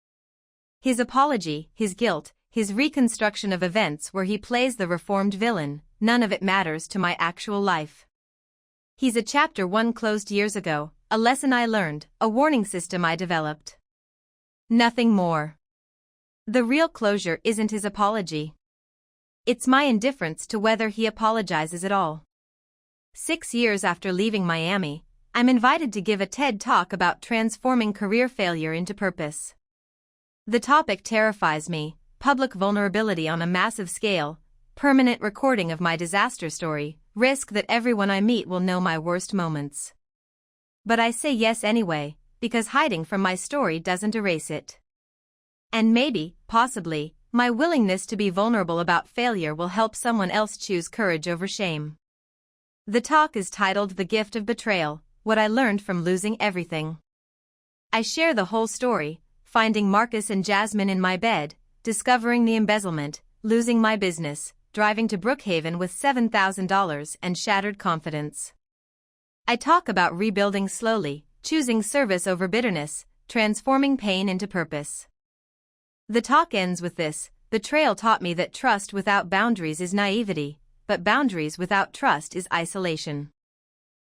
His apology, his guilt, his reconstruction of events where he plays the reformed villain, none of it matters to my actual life. He's a chapter 1 closed years ago, a lesson I learned, a warning system I developed. Nothing more. The real closure isn't his apology. It's my indifference to whether he apologizes at all. 6 years after leaving Miami, I'm invited to give a TED Talk about transforming career failure into purpose. The topic terrifies me: public vulnerability on a massive scale, permanent recording of my disaster story, risk that everyone I meet will know my worst moments. But I say yes anyway, because hiding from my story doesn't erase it. And maybe, possibly, my willingness to be vulnerable about failure will help someone else choose courage over shame. The talk is titled The Gift of Betrayal: What I Learned from Losing Everything. I share the whole story: finding Marcus and Jasmine in my bed, discovering the embezzlement, losing my business, driving to Brookhaven with $7,000 and shattered confidence. I talk about rebuilding slowly, choosing service over bitterness, transforming pain into purpose. The talk ends with this: betrayal taught me that trust without boundaries is naivety, but boundaries without trust is isolation.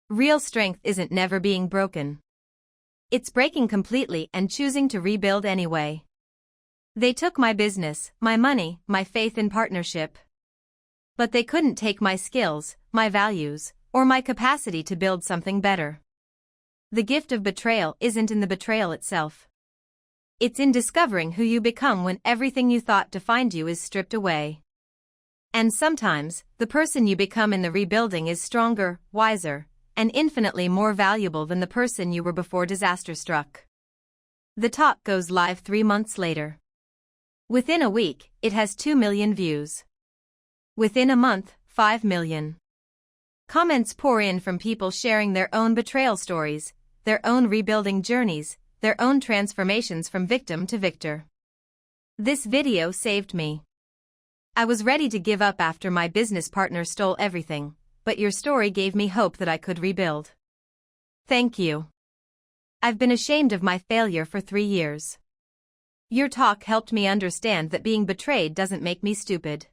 Real strength isn't never being broken. It's breaking completely and choosing to rebuild anyway. They took my business, my money, my faith in partnership. But they couldn't take my skills, my values, or my capacity to build something better. The gift of betrayal isn't in the betrayal itself. It's in discovering who you become when everything you thought defined you is stripped away. And sometimes, the person you become in the rebuilding is stronger, wiser, and infinitely more valuable than the person you were before disaster struck. The talk goes live 3 months later. Within a week, it has 2 million views. Within a month, 5 million. Comments pour in from people sharing their own betrayal stories, their own rebuilding journeys, their own transformations from victim to victor. This video saved me. I was ready to give up after my business partner stole everything, but your story gave me hope that I could rebuild. Thank you. I've been ashamed of my failure for 3 years. Your talk helped me understand that being betrayed doesn't make me stupid.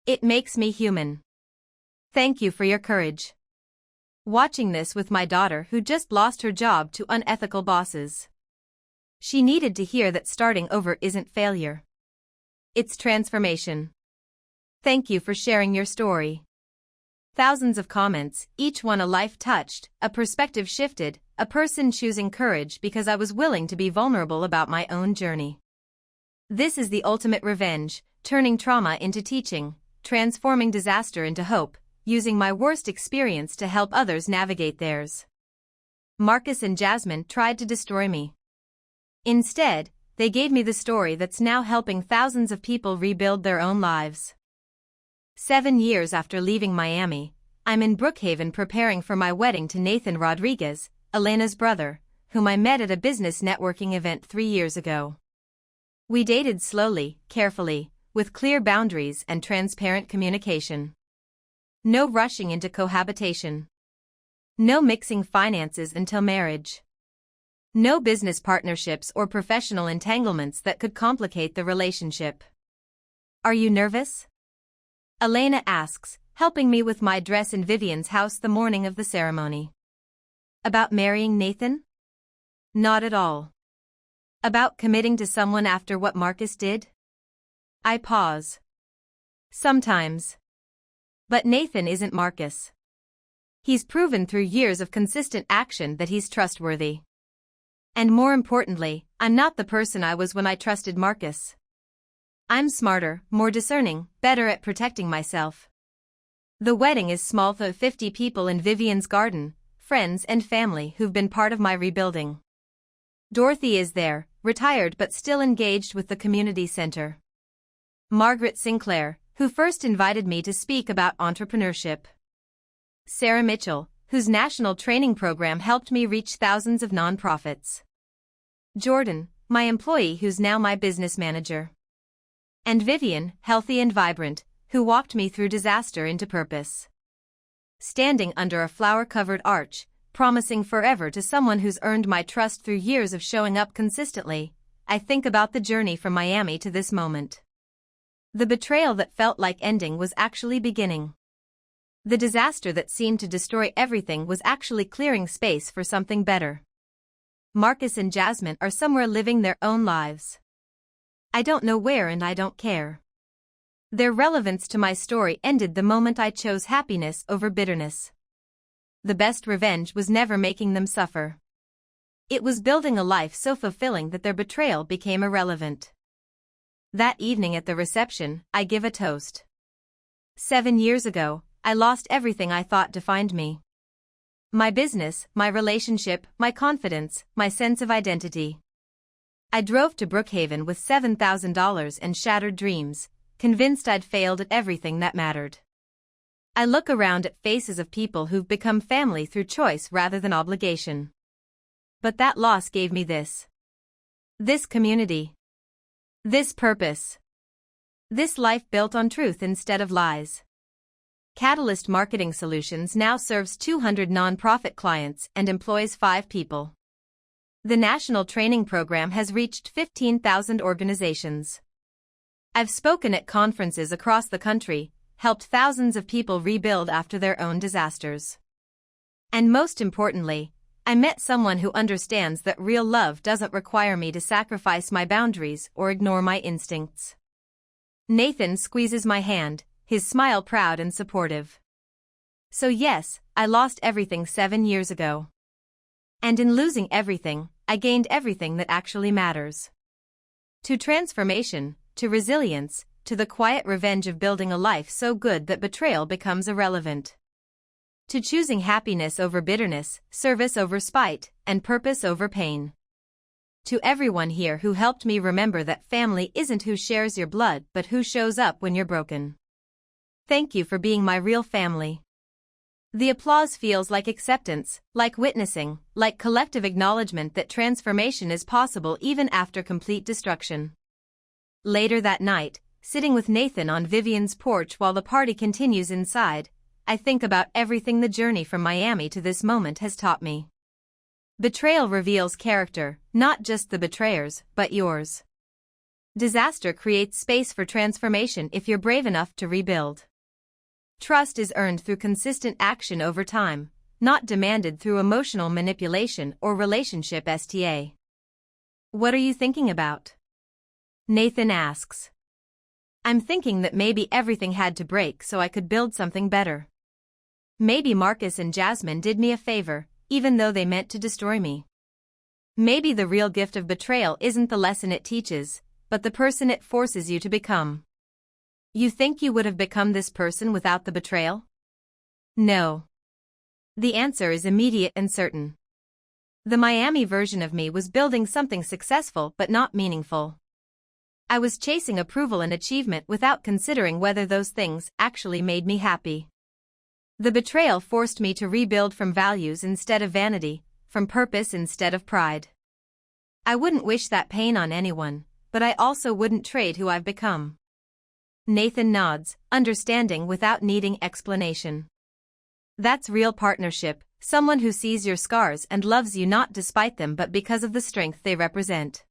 It makes me human. Thank you for your courage. Watching this with my daughter who just lost her job to unethical bosses. She needed to hear that starting over isn't failure. It's transformation. Thank you for sharing your story. Thousands of comments, each one a life touched, a perspective shifted, a person choosing courage because I was willing to be vulnerable about my own journey. This is the ultimate revenge, turning trauma into teaching, transforming disaster into hope, using my worst experience to help others navigate theirs. Marcus and Jasmine tried to destroy me. Instead, they gave me the story that's now helping thousands of people rebuild their own lives. 7 years after leaving Miami, I'm in Brookhaven preparing for my wedding to Nathan Rodriguez, Elena's brother, whom I met at a business networking event 3 years ago. We dated slowly, carefully, with clear boundaries and transparent communication. No rushing into cohabitation. No mixing finances until marriage. No business partnerships or professional entanglements that could complicate the relationship. Are you nervous? Elena asks, helping me with my dress in Vivian's house the morning of the ceremony. About marrying Nathan? Not at all. About committing to someone after what Marcus did? I pause. Sometimes. But Nathan isn't Marcus. He's proven through years of consistent action that he's trustworthy. And more importantly, I'm not the person I was when I trusted Marcus. I'm smarter, more discerning, better at protecting myself. The wedding is small for 50 people in Vivian's garden, friends and family who've been part of my rebuilding. Dorothy is there, retired but still engaged with the community center. Margaret Sinclair, who first invited me to speak about entrepreneurship. Sarah Mitchell, whose national training program helped me reach thousands of nonprofits. Jordan, my employee who's now my business manager. And Vivian, healthy and vibrant, who walked me through disaster into purpose. Standing under a flower-covered arch, promising forever to someone who's earned my trust through years of showing up consistently, I think about the journey from Miami to this moment. The betrayal that felt like ending was actually beginning. The disaster that seemed to destroy everything was actually clearing space for something better. Marcus and Jasmine are somewhere living their own lives. I don't know where and I don't care. Their relevance to my story ended the moment I chose happiness over bitterness. The best revenge was never making them suffer. It was building a life so fulfilling that their betrayal became irrelevant. That evening at the reception, I give a toast. 7 years ago, I lost everything I thought defined me. My business, my relationship, my confidence, my sense of identity. I drove to Brookhaven with $7,000 and shattered dreams, convinced I'd failed at everything that mattered. I look around at faces of people who've become family through choice rather than obligation. But that loss gave me this. This community. This purpose. This life built on truth instead of lies. Catalyst Marketing Solutions now serves 200 nonprofit clients and employs 5 people. The national training program has reached 15,000 organizations. I've spoken at conferences across the country, helped thousands of people rebuild after their own disasters. And most importantly, I met someone who understands that real love doesn't require me to sacrifice my boundaries or ignore my instincts. Nathan squeezes my hand, his smile proud and supportive. So yes, I lost everything 7 years ago. And in losing everything, I gained everything that actually matters. To transformation, to resilience, to the quiet revenge of building a life so good that betrayal becomes irrelevant. To choosing happiness over bitterness, service over spite, and purpose over pain. To everyone here who helped me remember that family isn't who shares your blood but who shows up when you're broken. Thank you for being my real family. The applause feels like acceptance, like witnessing, like collective acknowledgement that transformation is possible even after complete destruction. Later that night, sitting with Nathan on Vivian's porch while the party continues inside, I think about everything the journey from Miami to this moment has taught me. Betrayal reveals character, not just the betrayer's, but yours. Disaster creates space for transformation if you're brave enough to rebuild. Trust is earned through consistent action over time, not demanded through emotional manipulation or relationship STA. What are you thinking about? Nathan asks. I'm thinking that maybe everything had to break so I could build something better. Maybe Marcus and Jasmine did me a favor, even though they meant to destroy me. Maybe the real gift of betrayal isn't the lesson it teaches, but the person it forces you to become. You think you would have become this person without the betrayal? No. The answer is immediate and certain. The Miami version of me was building something successful but not meaningful. I was chasing approval and achievement without considering whether those things actually made me happy. The betrayal forced me to rebuild from values instead of vanity, from purpose instead of pride. I wouldn't wish that pain on anyone, but I also wouldn't trade who I've become. Nathan nods, understanding without needing explanation. That's real partnership, someone who sees your scars and loves you not despite them but because of the strength they represent.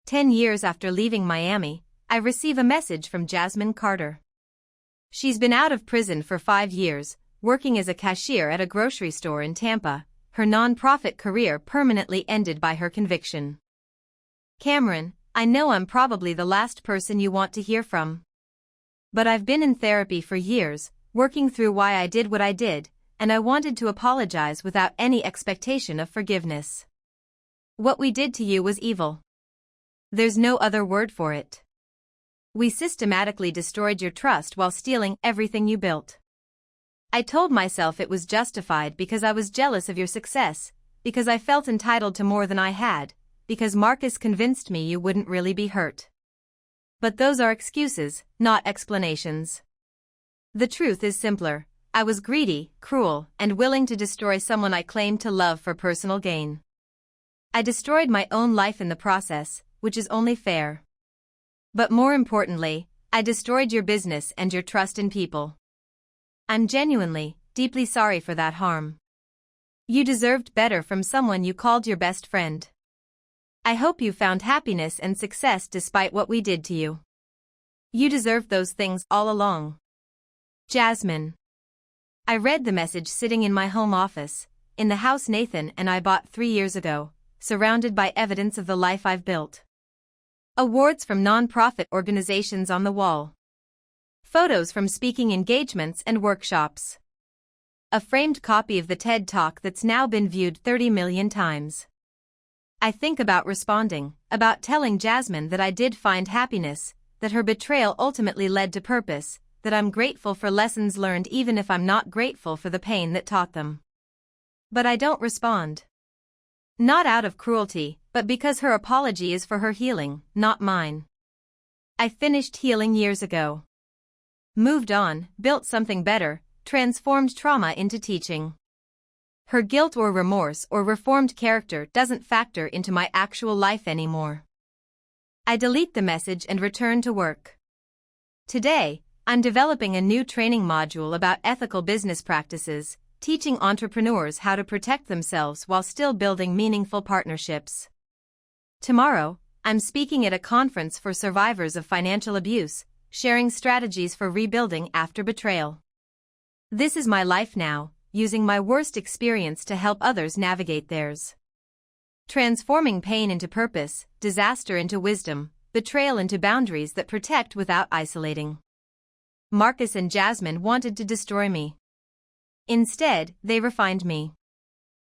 10 years after leaving Miami, I receive a message from Jasmine Carter. She's been out of prison for 5 years, working as a cashier at a grocery store in Tampa, her nonprofit career permanently ended by her conviction. Cameron, I know I'm probably the last person you want to hear from. But I've been in therapy for years, working through why I did what I did, and I wanted to apologize without any expectation of forgiveness. What we did to you was evil. There's no other word for it. We systematically destroyed your trust while stealing everything you built. I told myself it was justified because I was jealous of your success, because I felt entitled to more than I had, because Marcus convinced me you wouldn't really be hurt. But those are excuses, not explanations. The truth is simpler. I was greedy, cruel, and willing to destroy someone I claimed to love for personal gain. I destroyed my own life in the process, which is only fair. But more importantly, I destroyed your business and your trust in people. I'm genuinely, deeply sorry for that harm. You deserved better from someone you called your best friend. I hope you found happiness and success despite what we did to you. You deserved those things all along. Jasmine. I read the message sitting in my home office, in the house Nathan and I bought 3 years ago, surrounded by evidence of the life I've built. Awards from non-profit organizations on the wall. Photos from speaking engagements and workshops. A framed copy of the TED Talk that's now been viewed 30 million times. I think about responding, about telling Jasmine that I did find happiness, that her betrayal ultimately led to purpose, that I'm grateful for lessons learned even if I'm not grateful for the pain that taught them. But I don't respond. Not out of cruelty, but because her apology is for her healing, not mine. I finished healing years ago. Moved on, built something better, transformed trauma into teaching. Her guilt or remorse or reformed character doesn't factor into my actual life anymore. I delete the message and return to work. Today, I'm developing a new training module about ethical business practices, teaching entrepreneurs how to protect themselves while still building meaningful partnerships. Tomorrow, I'm speaking at a conference for survivors of financial abuse, sharing strategies for rebuilding after betrayal. This is my life now, using my worst experience to help others navigate theirs. Transforming pain into purpose, disaster into wisdom, betrayal into boundaries that protect without isolating. Marcus and Jasmine wanted to destroy me. Instead, they refined me.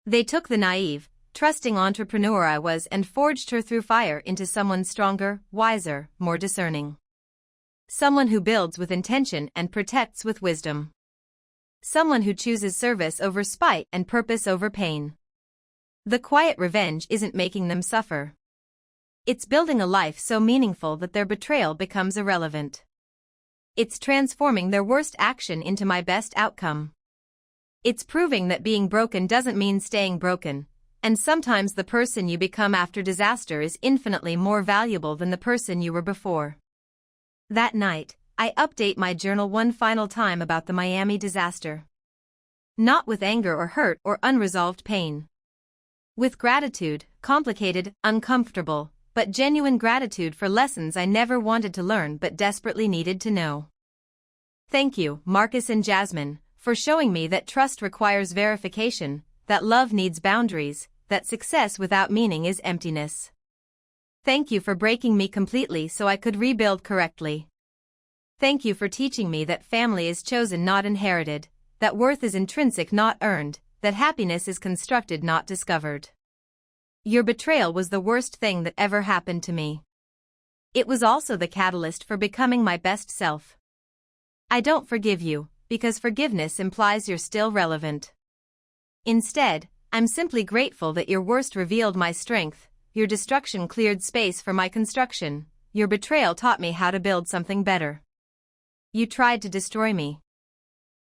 They took the naive, trusting entrepreneur I was and forged her through fire into someone stronger, wiser, more discerning. Someone who builds with intention and protects with wisdom. Someone who chooses service over spite and purpose over pain. The quiet revenge isn't making them suffer. It's building a life so meaningful that their betrayal becomes irrelevant. It's transforming their worst action into my best outcome. It's proving that being broken doesn't mean staying broken, and sometimes the person you become after disaster is infinitely more valuable than the person you were before. That night, I update my journal one final time about the Miami disaster. Not with anger or hurt or unresolved pain. With gratitude, complicated, uncomfortable, but genuine gratitude for lessons I never wanted to learn but desperately needed to know. Thank you, Marcus and Jasmine, for showing me that trust requires verification, that love needs boundaries, that success without meaning is emptiness. Thank you for breaking me completely so I could rebuild correctly. Thank you for teaching me that family is chosen not inherited, that worth is intrinsic not earned, that happiness is constructed not discovered. Your betrayal was the worst thing that ever happened to me. It was also the catalyst for becoming my best self. I don't forgive you, because forgiveness implies you're still relevant. Instead, I'm simply grateful that your worst revealed my strength, your destruction cleared space for my construction, your betrayal taught me how to build something better. You tried to destroy me.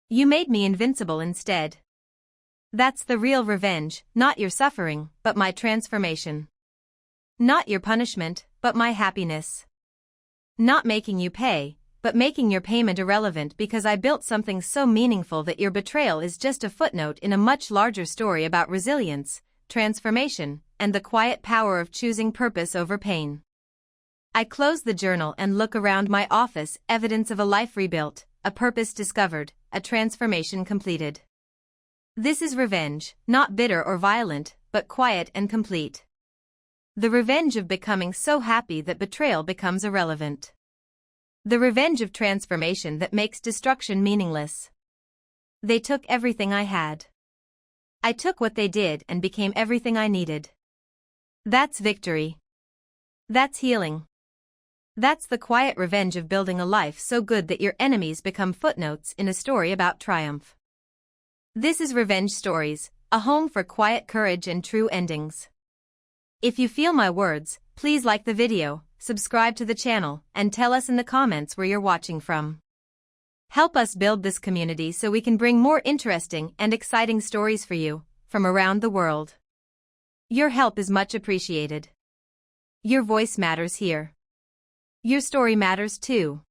You made me invincible instead. That's the real revenge, not your suffering, but my transformation. Not your punishment, but my happiness. Not making you pay, but making your payment irrelevant because I built something so meaningful that your betrayal is just a footnote in a much larger story about resilience, transformation, and the quiet power of choosing purpose over pain. I close the journal and look around my office, evidence of a life rebuilt, a purpose discovered, a transformation completed. This is revenge, not bitter or violent, but quiet and complete. The revenge of becoming so happy that betrayal becomes irrelevant. The revenge of transformation that makes destruction meaningless. They took everything I had. I took what they did and became everything I needed. That's victory. That's healing. That's the quiet revenge of building a life so good that your enemies become footnotes in a story about triumph. This is Revenge Stories, a home for quiet courage and true endings. If you feel my words, please like the video, subscribe to the channel, and tell us in the comments where you're watching from. Help us build this community so we can bring more interesting and exciting stories for you, from around the world. Your help is much appreciated. Your voice matters here. Your story matters too.